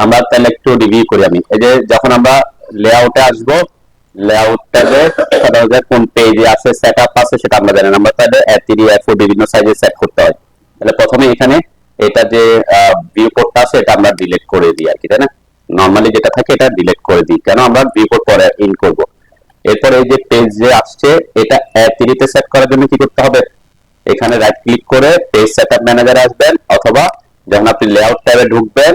আমরা তাহলে একটু রিভিউ করি। আমি এই যে যখন আমরা লেআউটে আসবো, লেআউট ট্যাবে সাধারণত কোন পেজে আছে, সেটআপ আছে সেটা আমরা জানি না। আমরা তাহলে A3 A4 বিভিন্ন সাইজে সেট করতে হয়। তাহলে প্রথমে এখানে এটা যে ভিউ পোর্টটা আছে এটা আমরা ডিলিট করে দিই আর কি, তাই না? নরমালি যেটা থাকে এটা ডিলিট করে দিই, কেন আমরা ভিউ পোর্ট পরে ইন করব। এরপর এই যে পেজ যে আসছে এটা A3 তে সেট করার জন্য কি করতে হবে, এখানে রাইট ক্লিক করে পেজ সেটআপ ম্যানেজারে আসবেন, অথবা যখন আপনি লেআউট ট্যাবে ঢুকবেন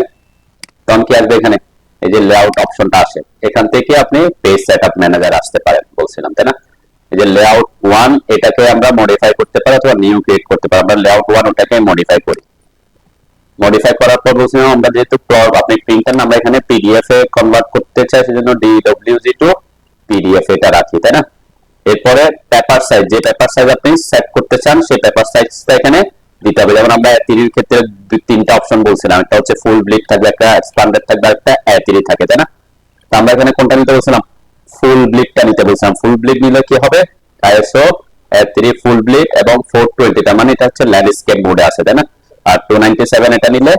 তখন কি আসবে, এখানে এই যে লেআউট অপশনটা আসে, এখান থেকে আপনি পেজ সেটআপ ম্যানেজার আসতে পারেন বলছিলাম, তাই না? এই যে লেআউট 1 এটাকে আমরা মডিফাই করতে পারি অথবা নিউ ক্রিয়েট করতে পারি। আমরা লেআউট 1 ওটাকে মডিফাই করি। মডিফাই করার পর বলছিলাম আমরা যেহেতু আপনি প্রিন্টার আমরা এখানে পিডিএফ এ কনভার্ট করতে চাই, সেজন্য DWG টু পিডিএফ এটা রাখি, তাই না? এরপরে পেপার সাইজ, যে পেপার সাইজ আপনি সেট করতে চান সেই পেপার সাইজটা এখানে দিতে হবে। যেমন আমরা A3 এর ক্ষেত্রে তিনটা অপশন বলছিলাম, একটা হচ্ছে ফুল ব্লিড থাকবে, একটা এক্সপ্যান্ডেড থাকবে, একটা A3 থাকে, তাই না? তো আমরা এখানে কোনটা নিতে বলছিলাম, ফুল ব্লিডটা নিতে বলছিলাম। ফুল ব্লিড নিলে কি হবে, ISO A3 ফুল ব্লিড এবং 420, তার মানে এটা হচ্ছে ল্যান্ডস্কেপ মোডে আছে, তাই না? আর 297 এটা নিলে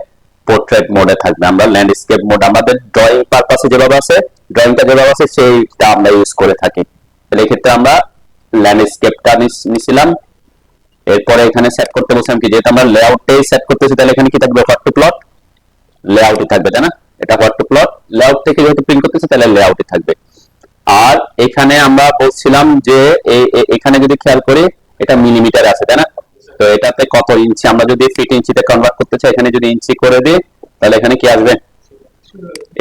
পোর্ট্রেট মোডে থাকবে। আমরা ল্যান্ডস্কেপ মোড আমাদের ড্রয়িং পারপাসে যেভাবে আছে, ড্রয়িংটা যেভাবে আছে সেইটা আমরা ইউজ করে থাকি। তাহলে এই ক্ষেত্রে আমরা ল্যান্ডস্কেপটা নিছিলাম। এরপরে এখানে সেট করতে বলছিলাম কি, যেহেতু আমরা লেআউটেই সেট করতেছি তাহলে এখানে কি থাকবে, হোয়াট টু প্লট, লেআউটই থাকবে, তাই না? এটা হোয়াট টু প্লট, লেআউট থেকে যেহেতু প্রিন্ট করতেছি তাহলে লেআউটই থাকবে। আর এখানে আমরা বলছিলাম যে এখানে যদি খেয়াল করি এটা মিলিমিটার আছে, তাই না? তো এটাতে কত ইঞ্চি, আমরা যদি ফিট ইঞ্চিতে কনভার্ট করতে চাই এখানে যদি ইঞ্চি করে দিই তাহলে এখানে কি আসবে,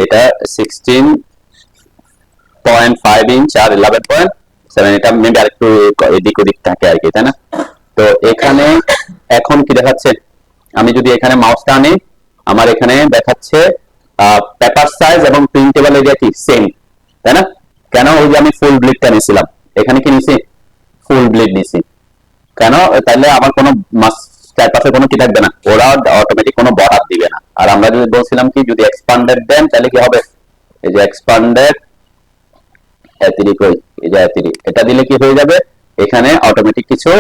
এটা 16.5 ইঞ্চ আর 11.7, এটা মেবি আরেকটু এদিক ওদিক থাকে আর কি, তাই না? তো এখানে এখন কি দেখাচ্ছে, আমি যদি এখানে মাউসটা আনি আমার এখানে দেখাচ্ছে পেপার সাইজ এবং প্রিন্টেবল এরিয়া কি সেম, তাই না? কেন, ওই যে আমি ফুল ব্লিডটা নিয়েছিলাম, এখানে কি নিছি, ফুল ব্লিড নিছি, কেন? তাহলে আমার কোনো চারপাশে কোনো কি থাকবে না, ওরা অটোমেটিক কোনো বর্ডার দিবে না। আর আমরা যদি বলছিলাম কি যদি এক্সপ্যান্ডেড দেন তাহলে কি হবে, এই যে এক্সপ্যান্ডেড A3 কই, এই যে A3 এটা দিলে কি হয়ে যাবে, এখানে অটোমেটিক কিছু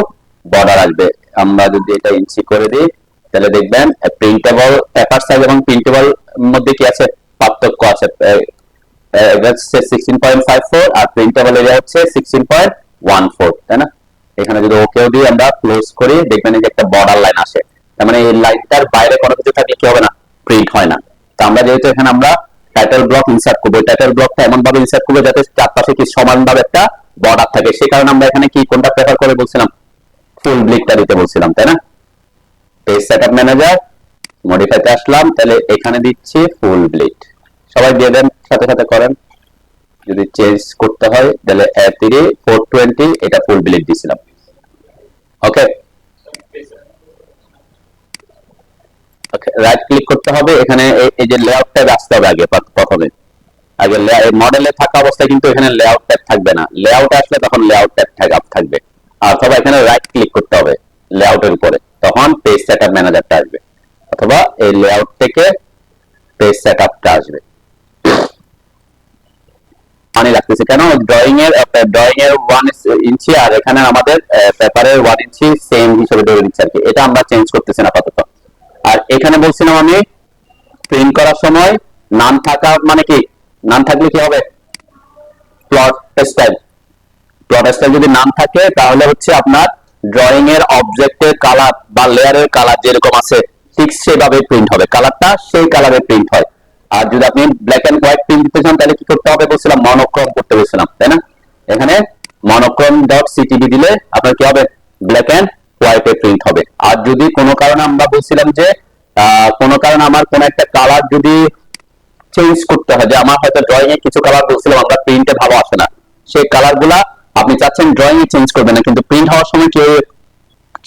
বর্ডার আসবে। আমরা যদি এটা ইঞ্চি করে দিই তাহলে দেখবেন প্রিন্টেবল পেপার সাইজ এবং প্রিন্টেবল মধ্যে কি আছে, পার্থক্য আছে। এটা হচ্ছে 16.54 আর প্রিন্টেবল এরিয়া হচ্ছে 16.14, তাই না? এখানে যদি ওকেও দিয়ে আমরা ক্লোজ করি দেখবেন এই যে একটা বর্ডার লাইন আসে, তার মানে এই লাইনটার বাইরে কোনো কিছু থাকলে কি হবে না, প্রিন্ট হয় না। তো আমরা যেহেতু এখানে আমরা টাইটেল ব্লক ইনসার্ট করবো, টাইটেল ব্লকটা এমন ভাবে ইনসার্ট করবো যাতে চারপাশে কি সমানভাবে একটা বর্ডার থাকে, সেই কারণে আমরা এখানে কি কোনটা প্রেফার করে বলছিলাম, ফুল ব্লিডটা দিতে বলছিলাম, তাই না? পেজ সেটআপ ম্যানেজার মডিফাইতে আসলাম, তাহলে এখানে দিচ্ছি ফুল ব্লিড, সবাই দিয়ে দেন, সাথে সাথে করেন। যদি চেঞ্জ করতে হয় তাহলে A3 420 এটা ফুল ব্লিড দিছিলাম, ওকে। ওকে, রাইট ক্লিক করতে হবে, এখানে এই যে লেআউট ট্যাব আসতে হবে আগে, প্রথমে আগে মডেলে থাকা অবস্থায় কিন্তু এখানে লেআউট ট্যাব থাকবে না, লেআউট আসলে তখন লেআউট ট্যাব থাকবে। অথবা এখানে রাইট ক্লিক করতে হবে লেআউটের উপরে, তখন পেজ সেটআপ ম্যানেজারটা আসবে, অথবা এই লেআউট থেকে পেজ সেটআপটা আসবে। পানি লাগতেছে কেন, ড্রয়িং এর 1 ইঞ্চি আর এখানে আমাদের পেপারের 1 ইঞ্চি সেম হিসেবে ধরে নিচ্ছে আর কি, এটা আমরা চেঞ্জ করতেছি না আপাতত। আর এখানে বলছিলাম আমি প্রিন্ট করার সময় নাম থাকা মানে কি, নাম থাকলে কি হবে, প্লট স্টাইল, প্লট স্টাইল যদি নাম থাকে তাহলে হচ্ছে আপনার ড্রয়িং এর অবজেক্টের কালার বা লেয়ারের কালার যেরকম আছে ঠিক সেভাবে প্রিন্ট হবে, কালারটা সেই কালারে প্রিন্ট হয়। আর যদি আপনি ব্ল্যাক এন্ড হোয়াইট প্রিন্ট দিতে চান তাহলে কি করতে হবে বলছিলাম, মনোক্রোম করতে বলছিলাম, তাই না? এখানে মনোক্রোম ডট সিটিবি দিলে আপনার কি হবে, ব্ল্যাক এন্ড হোয়াইটে প্রিন্ট হবে। আর যদি কোনো কারণে আমরা বলছিলাম যে কোনো কারণে আমার কোন একটা কালার যদি চেঞ্জ করতে হয়, যে আমার হয়তো ড্রয়িং এ কিছু কালার বলছিলাম আমরা প্রিন্টে ভালো আসে না, সেই কালার গুলা আপনি চাচ্ছেন ড্রয়িং এ চেঞ্জ করবেন না, কিন্তু প্রিন্ট হওয়ার সময় কি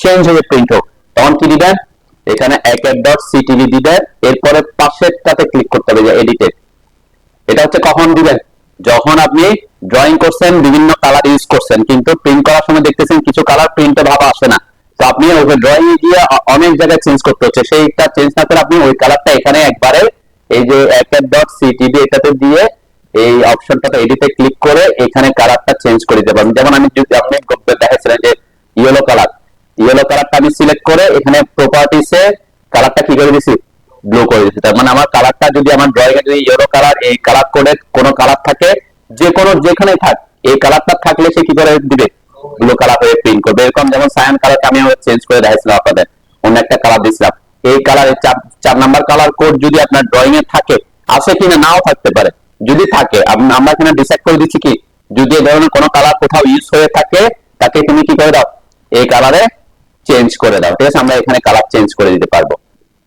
চেঞ্জ হয়ে প্রিন্ট হোক, তখন কি দিবেন, এখানে এক.সিটিভি দিবেন, এরপরে পাশেরটাতে ক্লিক করতে হবে যে এডিটে। এটা হচ্ছে কখন দিবেন, যখন আপনি ড্রয়িং করছেন বিভিন্ন কালার ইউজ করছেন কিন্তু প্রিন্ট করার সময় দেখতেছেন কিছু কালার প্রিন্টে ভালো আসে না, তো আপনি ওই ড্রয়িং এ গিয়ে অনেক জায়গায় চেঞ্জ করতে হচ্ছে, সেইটা চেঞ্জ না করে আপনি ওই কালারটা এখানে একবারে এই যে এক.সিটিভি এটাতে দিয়ে এই অপশনটাতে এডিটে ক্লিক করে এখানে কালারটা চেঞ্জ করে দিতে পারবেন। যেমন আমি যদি আপনি দেখাচ্ছিলেন যে ইয়েলো কালারটা আমি সিলেক্ট করে এখানে প্রপার্টিসে কালারটা কি করে দিছি, ব্লু করে দিচ্ছি। তার মানে আমার কালারটা যদি আমার ড্রয়িং এ যদি ইয়েলো কালার, এই কালার কোডে কোনো কালার থাকে, যে কোনো যেখানে থাক, এই কালারটা থাকলে সে কি করে দিবে, ব্লু কালার হয়ে প্রিন্ট করবে। এরকম যেমন সায়ান কালারটা আমি চেঞ্জ করে দেখাইছিলাম আপনাদের, অন্য একটা কালার দিয়েছিলাম, এই কালারের 4 নাম্বার কালার কোড যদি আপনার ড্রয়িং এ থাকে, আছে কিনা নাও থাকতে পারে, যদি থাকে আমরা এখানে ডিসাইড করে দিচ্ছি কি, যদি এই ধরনের কোনো কালার কোথাও ইউজ হয়ে থাকে, তাকে তুমি কি করে দাও, এই কালারে চেঞ্জ করে দাও। ঠিক আছে, আমরা এখানে কালার চেঞ্জ করে দিতে পারবো।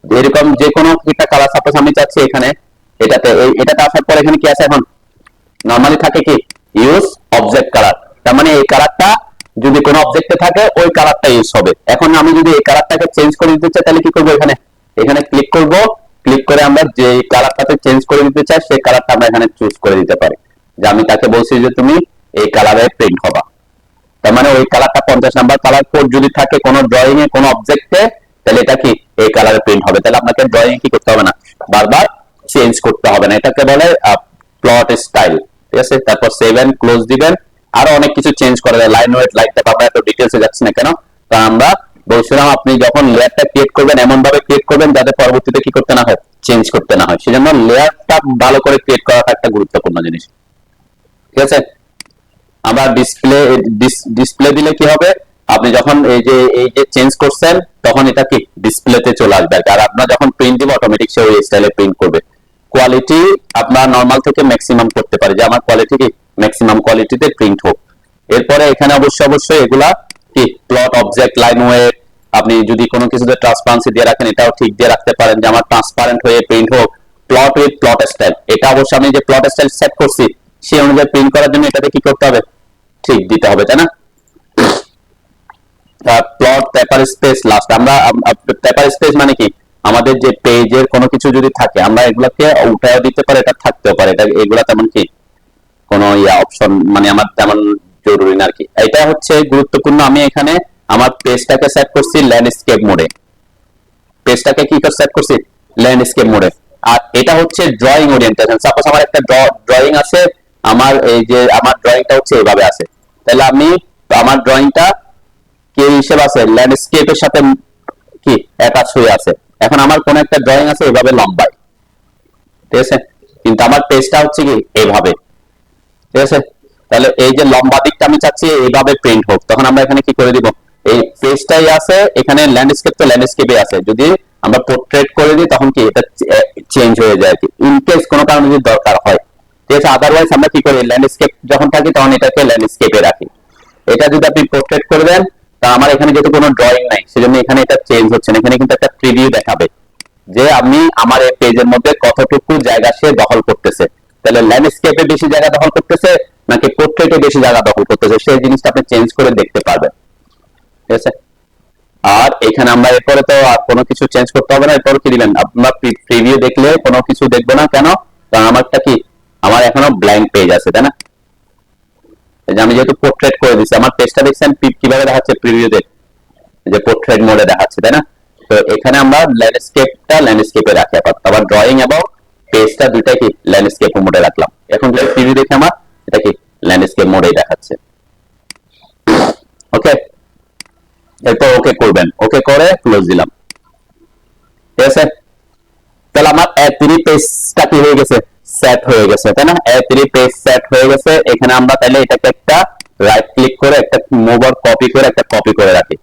এরকম যে কোনো একটা কালার সাপোজ আমি চাচ্ছি এখানে, এটাতে আসার পর এখানে কি আছে, এখন নরমালি থাকে কি ইউজ অবজেক্ট কালার, তার মানে এই কালারটা যদি কোনো অবজেক্টে থাকে ওই কালারটা ইউজ হবে। এখন আমি যদি এই কালারটাকে চেঞ্জ করে দিতে চাই, তাহলে কি করবো, এখানে এখানে ক্লিক করব, ক্লিক করে আমরা যে কালারটাতে চেঞ্জ করে দিতে চাই সেই কালারটা আমরা এখানে চুজ করে দিতে পারি, যে আমি তাকে বলছি যে তুমি এই কালারে প্রিন্ট হবা। তার মানে ওই কালারটা 50 নাম্বার কালার কোড যদি থাকে কোনো ড্রয়িং এ কোনো অবজেক্টে, তাহলে এটা কি এই কালারে প্রিন্ট হবে। তাহলে আপনাকে ড্রয়িং কি করতে হবে না, বারবার চেঞ্জ করতে হবে না। এটাকে বলে প্লট স্টাইল। ঠিক আছে, তারপর সেভ এন্ড ক্লোজ দিবেন। আরো অনেক কিছু চেঞ্জ করা যায়, লাইন ওয়েট লাইক দ্যাট, আমরা এত ডিটেইলসে যাচ্ছি না কেন, কারণ আমরা বলছিলাম আপনি যখন লেয়ারটা ক্রিয়েট করবেন এমন ভাবে ক্রিয়েট করবেন যাতে পরবর্তীতে কি করতে না হয়, চেঞ্জ করতে না হয়। সেজন্য লেয়ারটা ভালো করে ক্রিয়েট করাটা একটা গুরুত্বপূর্ণ জিনিস। ঠিক আছে, আবার ডিসপ্লে দিলে কি হবে, আপনি যখন এই যে চেঞ্জ করছেন তখন এটা কি ডিসপ্লেতে চলে আসবে, আর আপনার যখন প্রিন্ট দিব অটোমেটিক সে ওই স্টাইলে প্রিন্ট করবে। কোয়ালিটি আপনার নরমাল থেকে ম্যাক্সিমাম করতে পারে, যে আমার কোয়ালিটি কি ম্যাক্সিমাম কোয়ালিটিতে প্রিন্ট হোক। এরপরে এখানে অবশ্যই এগুলা কি প্লট অবজেক্ট লাইন ওয়েট, আপনি যদি কোনো কিছুতে ট্রান্সপারেন্সি দিয়ে রাখেন এটাও ঠিক দিয়ে রাখতে পারেন, যে আমার ট্রান্সপারেন্ট হয়ে প্রিন্ট হোক। প্লট উইথ প্লট স্টাইল, এটা অবশ্যই আমি যে প্লট স্টাইল সেট করছি সেই অনুযায়ী প্রিন্ট করার জন্য এটাতে কি করতে হবে, ঠিক দিতে হবে, তাই না। প্লট পেপার স্পেস লাস্ট, আমরা পেপার স্পেস মানে কি, আমাদের যে পেজের কোনো কিছু যদি থাকে আমরা এগুলাকে উঠায় দিতে পারি, এটা থাকতেও পারে, এটা এগুলা তেমন কি কোনো অপশন মানে আমার তেমন জরুরি না আর কি। এটা হচ্ছে গুরুত্বপূর্ণ। আমি এখানে আমার পেজটাকে সেট করছি ল্যান্ডস্কেপ মোডে, পেজটাকে কি করে সেট করছি, ল্যান্ডস্কেপ মোডে। আর এটা হচ্ছে ড্রয়িং ওরিয়েন্টেশন। সাপোজ আমার একটা ড্রয়িং আছে, আমার এই যে আমার ড্রয়িংটা হচ্ছে এইভাবে আছে, তাহলে আমি আমার ড্রয়িংটা কি হিসেবে আছে, ল্যান্ডস্কেপের সাথে কি অ্যাটাচ হয়ে আছে। এখন আমার কোন একটা ড্রয়িং আছে এইভাবে লম্বায়, ঠিক আছে, কিন্তু আমার পেজটা হচ্ছে কি এইভাবে, ঠিক আছে। তাহলে এই যে লম্বা দিকটা আমি চাচ্ছি এইভাবে প্রিন্ট হোক, তখন আমরা এখানে কি করে দিব, এই পেজটাই আছে এখানে, ল্যান্ডস্কেপ তো ল্যান্ডস্কেপে আছে, যদি আমরা পোর্ট্রেট করে দিই তখন কি এটা চেঞ্জ হয়ে যায় কি, ইন কেস কোনো কারণে যদি দরকার হয়। ঠিক আছে, আদারওয়াইজ আমরা কি করি, ল্যান্ডস্কেপ যখন থাকি তখন এটাকে ল্যান্ডস্কেপে রাখি। এটা যদি আপনি পোর্ট্রেট করে দেন, তা আমার এখানে যেহেতু কোনো ড্রয়িং নাই সেজন্য এখানে এটা চেঞ্জ হচ্ছে না, এখানে কিন্তু একটা প্রিভিউ দেখাবে যে আমি আমার এই পেজের মধ্যে কতটুকু জায়গা সে দখল করতেছে। তাহলে ল্যান্ডস্কেপে বেশি জায়গা দখল করতেছে নাকি পোর্ট্রেটে বেশি জায়গা দখল করতেছে, সেই জিনিসটা আপনি চেঞ্জ করে দেখতে পারবেন। ঠিক আছে, আর এখানে আমরা এরপরে তো আর কোনো কিছু চেঞ্জ করতে হবে না। এরপরে কি দিবেন, আপনার প্রিভিউ দেখলে কোনো কিছু দেখবো না কেন, কারণ আমারটা কি, আমার এখনো ব্ল্যাঙ্ক পেজ আছে, তাই না। আমি যেহেতু পোর্ট্রেট করে দিচ্ছি, আমার পেজটা দেখছেন কিভাবে দেখাচ্ছে প্রিভিউতে, যে পোর্ট্রেট মোডে দেখাচ্ছে, তাই না। তো এখানে আমরা ল্যান্ডস্কেপে রাখি, আবার ড্রয়িং এবং পেজটা দুইটাই কি ল্যান্ডস্কেপ মোডে রাখলাম। এখন যদি প্রিভিউ দেখে আমার এটা কি ল্যান্ডস্কেপ মোডেই দেখাচ্ছে। ওকে, এরপর ওকে করবেন, ওকে করে ক্লোজ দিলাম। ঠিক আছে, তাহলে আমার A3 পেজটা কি হয়ে গেছে, সেট হয়ে গেছে, তাই না। A3 পেজ সেট হয়ে গেছে। এখানে আমরা তাহলে এটাকে একটা রাইট ক্লিক করে একটা মুভ অর কপি করে একটা কপি করে রাখি,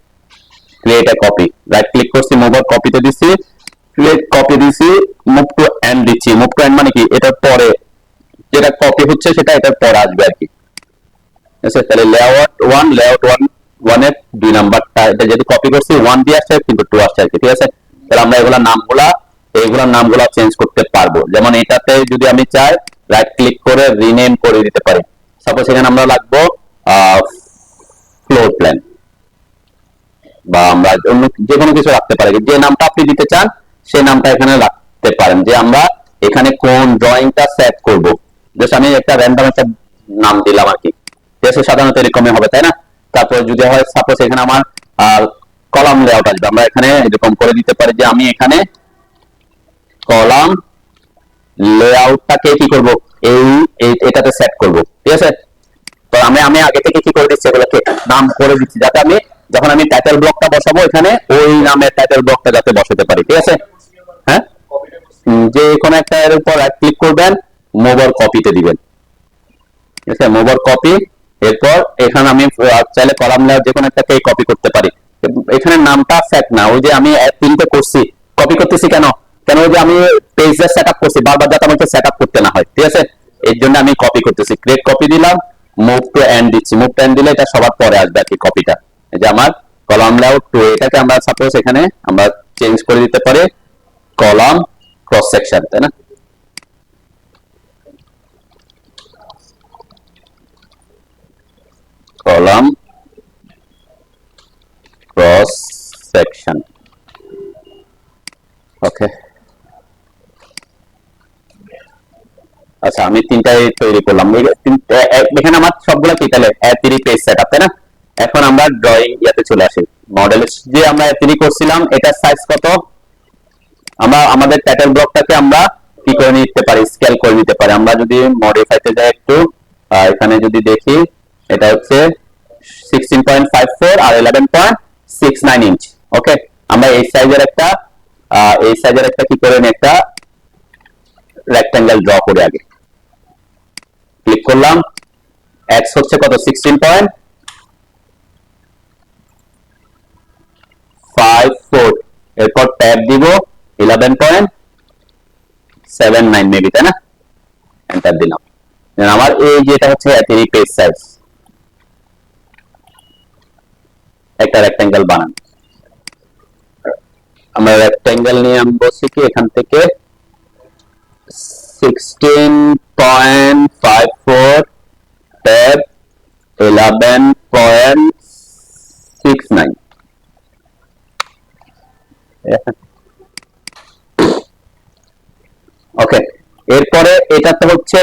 create a copy, right click করছি, মুভ অর কপিতে দিছি, ক্রিয়েট কপি দিছি, মুভ টু এন্ড দিচ্ছি। মুভ টু এন্ড মানে কি, এটার পরে যেটা কপি হচ্ছে সেটা এটার পরে আসবে আর কি। ঠিক আছে, তাহলে লেআউট 1 এর 2 নাম্বারটা, এটা যেহেতু কপি করছি 1 দিয়ে আসছে কিন্তু 2 আসছে আর কি। ঠিক আছে, তাহলে আমরা এইগুলা নামগুলা চেঞ্জ করতে পারবো। যেমন এটাতে যদি আমি চাই রাইট ক্লিক করে রিনেম করে দিতে পারি। সাপোজ এখানে আমরা লাগবো ফ্লোর প্ল্যান, বা আমরা অন্য যে কোনো কিছু রাখতে পারি, যে নামটা আপনি দিতে চান সেই নামটা এখানে রাখতে পারেন, যে আমরা এখানে কোন ড্রয়িংটা সেট করব। জাস্ট আমি একটা র্যান্ডম একটা নাম দিলাম আর কি। সাধারণত এরকমই হবে, তাই না। তারপর যদি হয় সাপোজ এখানে আমার কলাম লেআউট আসবে, আমরা এখানে এরকম করে দিতে পারি যে আমি এখানে কলাম লেআউটটাকে কি করব, এটাতে সেট করব। ঠিক আছে, তো আমি আগে থেকে কি করে দিচ্ছি, এগুলোকে নাম করে দিচ্ছি, যাতে আমি যখন আমি টাইটেল ব্লকটা বসাবো এখানে ওই নামের টাইটেল ব্লকটা যাতে বসাতে পারি। ঠিক আছে, হ্যাঁ যে কোনো একটা এর উপর ক্লিক করবেন, মুভ অর কপিতে দিবেন। ঠিক আছে, মুভ অর কপি। এরপর এখানে আমি চাইলে কলাম লেয়ার যে কোনো একটাকে কপি করতে পারি। এখানে নামটা সেট না, ওই যে আমি তিনটে করছি, কপি করতেছি কেন, ওই যে আমি পেজটা সেটআপ করছি, বারবার যাতে আমাকে সেটআপ করতে না হয়। ঠিক আছে, এর জন্য আমি কপি করতেছি, ক্রিয়েট কপি দিলাম, মুভ টু এন্ড দিচ্ছি। মুভ টু এন্ড দিলে এটা সবার পরে আসবে আর কি কপিটা। এই যে আমার কলাম লেআউট টু, এটাকে আমরা সাপোজ এখানে আমরা চেঞ্জ করে দিতে পারি কলাম ক্রস সেকশন, তাই না? কলাম ক্রস সেকশন, ওকে। আচ্ছা, আমি তিনটাই তৈরি করলাম। এখানে আমার সবগুলো কি তাহলে A3 পেজ সেটআপ, তাই না? এখন আমরা ড্রয়িং ইয়াতে চলে আসি। মডেল যে আমরা A3 করছিলাম, এটার সাইজ কত? আমরা আমাদের টাইটেল ব্লকটাকে আমরা কি করে নিতে পারি, স্কেল করে নিতে পারি। আমরা যদি মডিফাইতে যাই একটু, এখানে যদি দেখি, এটা হচ্ছে 16.54 আর 11.69 ইঞ্চ। ওকে, আমরা এই সাইজের একটা কি করে একটা রেক্টেঙ্গেল ড্র করে আগে ক্লিক করলাম। এক্স হচ্ছে কত? 16.54। এরপর ট্যাব দিব 11.79 মেবি, তাই না? এন্টার দিলাম। আমার এই যেটা হচ্ছে A3 পেজ সাইজ, একটা রেক্টেঙ্গেল বানান। আমরা রেক্টেঙ্গেল নিয়ে আমি বলছি কি এখান থেকে 16.54 ট্যাব 11.69। ওকে, এরপরে এটা তো হচ্ছে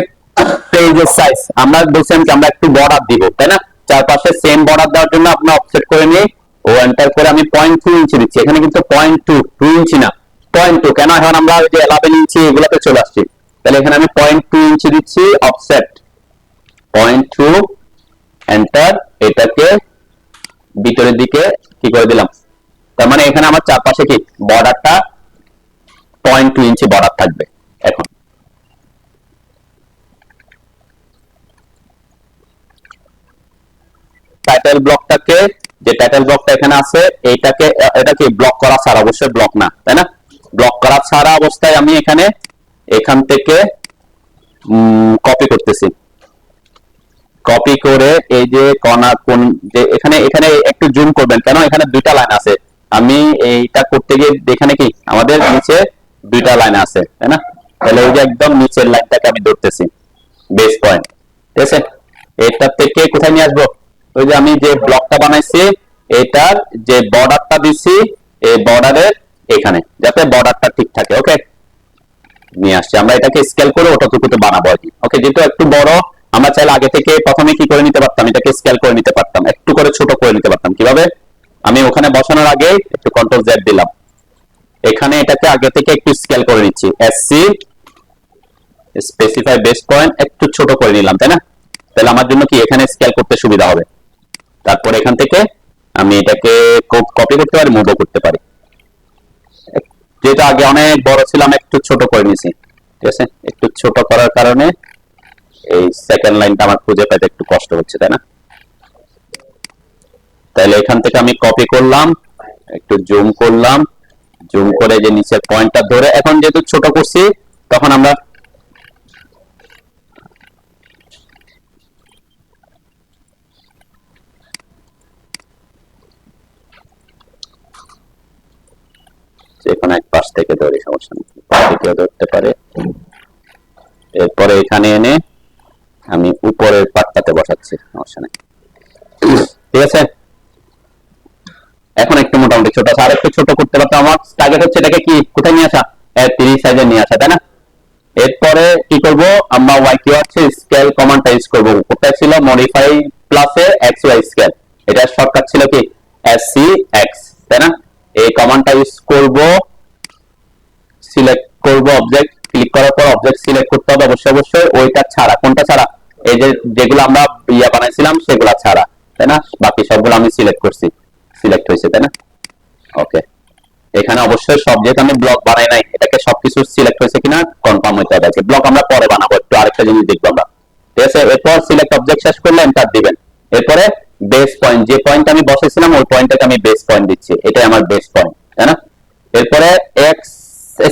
পেজের সাইজ। আমরা বলছিলাম কি আমরা একটু বর্ডার দিব, তাই না? চারপাশে সেম বর্ডার দেওয়ার জন্য আপনি অফসেট করে নিয়ে ও এন্টার করে আমি 0.2 ইঞ্চি দিচ্ছি। এখানে কিন্তু 0.2 ইঞ্চি না, 0.2 কেন? এখন আমরা ওই যে 11 ইঞ্চি এগুলোতে চলে আসছি, তাহলে এখানে আমি 0.2 ইঞ্চি দিচ্ছি, অফসেট 0.2, এন্টার। এটাকে ভিতরের দিকে কি করে দিলাম, তার মানে এখানে আমার চারপাশে কি বর্ডারটা 0.2 ইঞ্চি বর্ডার থাকবে। এখন টাইটেল ব্লকটাকে, যে টাইটেল ব্লকটা এখানে আছে, এইটাকে এটা কি ব্লক করা ছাড়া, অবশ্যই ব্লক না, তাই না? ব্লক করা ছাড়া অবস্থায় আমি এখান থেকে কপি করতেছি। কপি করে এই যে কোন যে এখানে একটু জুম করবেন, কেন এখানে দুইটা লাইন আছে। আমি এইটা করতে গিয়ে এখানে কি আমাদের নিচে দুইটা লাইন আছে, তাই না? তাহলে ওই যে একদম নিচের লাইনটাকে আমি ধরতেছি, বেস পয়েন্ট। ঠিক আছে, এটা থেকে কোথায় নিয়ে আসবো? ওই যে আমি যে ব্লকটা বানাইছি, এটার যে বর্ডারটা দিছি, এই বর্ডারের এখানে যাতে বর্ডারটা ঠিক থাকে। ওকে, নিয়ে আসছি। আমরা এটাকে স্কেল করে ওটাটুকুতে বানাবো আর কি। ওকে, যেহেতু একটু বড়, আমরা চাইলে আগে থেকে প্রথমে কি করে নিতে পারতাম, এটাকে স্কেল করে নিতে পারতাম, একটু করে ছোট করে নিতে পারতাম। কিভাবে? আমি ওখানে বসানোর আগে একটু কন্ট্রোল জেড দিলাম, এখানে এটাকে আগে থেকে একটু স্কেল করে নিচ্ছি, এসসি স্পেসিফাই বেস পয়েন্ট একটু ছোট করে নিলাম, তাই না? তাহলে আমার জন্য কি এখানে স্কেল করতে সুবিধা হবে। তারপর এখান থেকে আমি এটাকে কপি করতে পারি, মুভও করতে পারি। যেটা আগে অনেক বড় ছিলাম, একটু ছোট করে নিছি। ঠিক আছে, একটু ছোট করার কারণে এই সেকেন্ড লাইনটা আমার খুঁজে পেতে একটু কষ্ট হচ্ছে, তাই না? তাহলে এখান থেকে আমি কপি করলাম, একটু জুম করলাম, জুম করে যে নিচের পয়েন্টটা ধরে, এখন যেহেতু ছোট করছি তখন আমরা যেখানে এক পাশ থেকে ধরি, সমস্যা নেই, কেউ ধরতে পারে। এরপরে এখানে এনে আমি উপরের পাটটাতে বসাচ্ছি, সমস্যা নেই। ঠিক আছে, এখন একটু মোটামুটি ছোট আছে, আর একটু ছোট করতে পারতো। আমার টার্গেট হচ্ছে এটাকে কি কোথায় নিয়ে আসা, 30 সাইজে নিয়ে আসা, তাই না? এরপরে কি করব, আমরা ওয়াই কি হচ্ছে স্কেল কমান্ডটা ইউজ করব। কোথায় ছিল মডিফাই প্লাসে এক্স ওয়াই স্কেল, এটা শর্টকাট ছিল কি এসসি এক্স, তাই না? এই কমান্ডটা ইউজ করব, সিলেক্ট করব অবজেক্ট, ক্লিক করার পর অবজেক্ট সিলেক্ট করতে হবে অবশ্যই ওইটা ছাড়া। কোনটা ছাড়া? এই যে যেগুলো আমরা বানাইছিলাম সেগুলো ছাড়া, তাই না? বাকি সবগুলো আমি সিলেক্ট করছি, সিলেক্ট হয়েছে, তাই না? ওকে, এখানে অবশ্যই সব, যেহেতু আমি ব্লক বানাই নাই, এটাকে সবকিছু সিলেক্ট হয়েছে কিনা কনফার্ম হইতে হবে। ব্লক আমরা পরে বানাবো, একটু আরেকটা জিনিস দেখবো আমরা, ঠিক আছে। এরপর সিলেক্ট অবজেক্ট শেষ করলে এন্টার দিবেন। এরপরে বেস পয়েন্ট, যে পয়েন্ট আমি বসেছিলাম ওই পয়েন্টটাকে আমি বেস পয়েন্ট দিচ্ছি, এটাই আমার বেস পয়েন্ট, তাই না। এরপরে x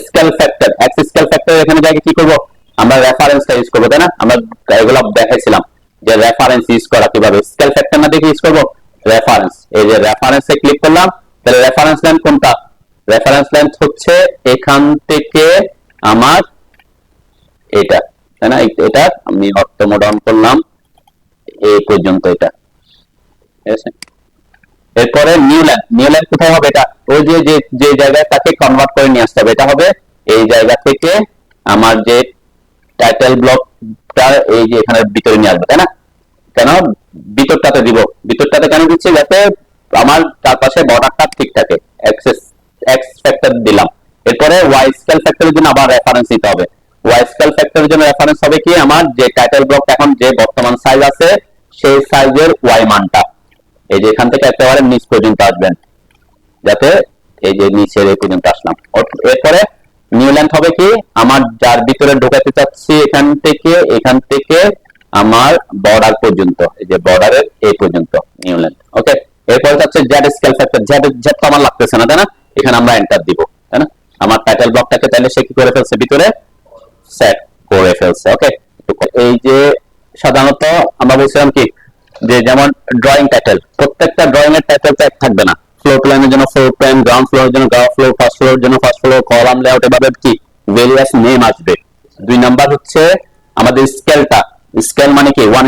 scale factor, x scale factor এখানে জায়গায় কি করব, আমরা রেফারেন্সটা ইউজ করবো, তাই না। আমরা এগুলো দেখাইছিলাম যে রেফারেন্স ইউজ করা কিভাবে, স্কেল ফ্যাক্টর না দেখে ইউজ করবো রেফারেন্স। এই যে রেফারেন্সে ক্লিক করলাম, তাহলে রেফারেন্স লেন্থ কোনটা, রেফারেন্স লেন্থ হচ্ছে এখান থেকে আমার এটা, তাই না। এটা আমি অটো মোড অন করলাম এই পর্যন্ত, এটা ঠিক আছে। এরপরে নিউ ল্যান্ড, নিউ ল্যান্ড কোথায় হবে, এটা ওই যে যে জায়গায় তাকে কনভার্ট করে নিয়ে আসতে হবে, এটা হবে এই জায়গা থেকে আমার যে টাইটেল ব্লকটা এই যে এখানে ভিতরে নিয়ে আসবে, তাই না। কেন ভিতরটাতে দিব, ভিতরটাতে কেন দিচ্ছি, যাতে আমার চারপাশে বর্ডারটা ঠিক থাকে। এক্স ফ্যাক্টর দিলাম। এরপরে ওয়াই স্কেল ফ্যাক্টরের জন্য আবার রেফারেন্স দিতে হবে। ওয়াই স্কেল ফ্যাক্টরের জন্য রেফারেন্স হবে কি, আমার যে টাইটেল ব্লক এখন যে বর্তমান সাইজ আছে সেই সাইজের ওয়াই মানটা, এই যে এখান থেকে একেবারে নিচ পর্যন্ত আসবেন, যাতে এই যে নিচের এই পর্যন্ত আসলাম। এরপরে নিউ লেন্থ হবে কি, আমার যার ভিতরে ঢোকাতে চাচ্ছি এখান থেকে আমার বর্ডার পর্যন্ত, এই যে বর্ডারের এই পর্যন্ত নিউ লেন্থ। ওকে, এরপরে হচ্ছে জেড স্কেল ফ্যাক্টর, জেড তো আমার লাগতেছে না, তাই না। এখানে আমরা এন্টার দিব, তাই না। আমার টাইটেল ব্লকটাকে তাহলে সে কি করে ফেলছে, ভিতরে সেট করে ফেলছে। ওকে, এই যে সাধারণত আমরা বলছিলাম কি, যে যেমন ড্রয়িং টাইটেল, প্রত্যেকটা ড্রয়িং এর টাইটেল তো এক থাকবে না। ফ্লোর প্ল্যানের জন্য ফ্লোর প্ল্যান, গ্রাউন্ড ফ্লোরের জন্য গ্রাউন্ড ফ্লোর, ফার্স্ট ফ্লোরের জন্য ফার্স্ট ফ্লোর, কলাম লেআউট, এভাবে কি ভেরিয়াস নেম আসবে। 2 নাম্বার হচ্ছে আমাদের স্কেলটা, স্কেল মানে কি 1:,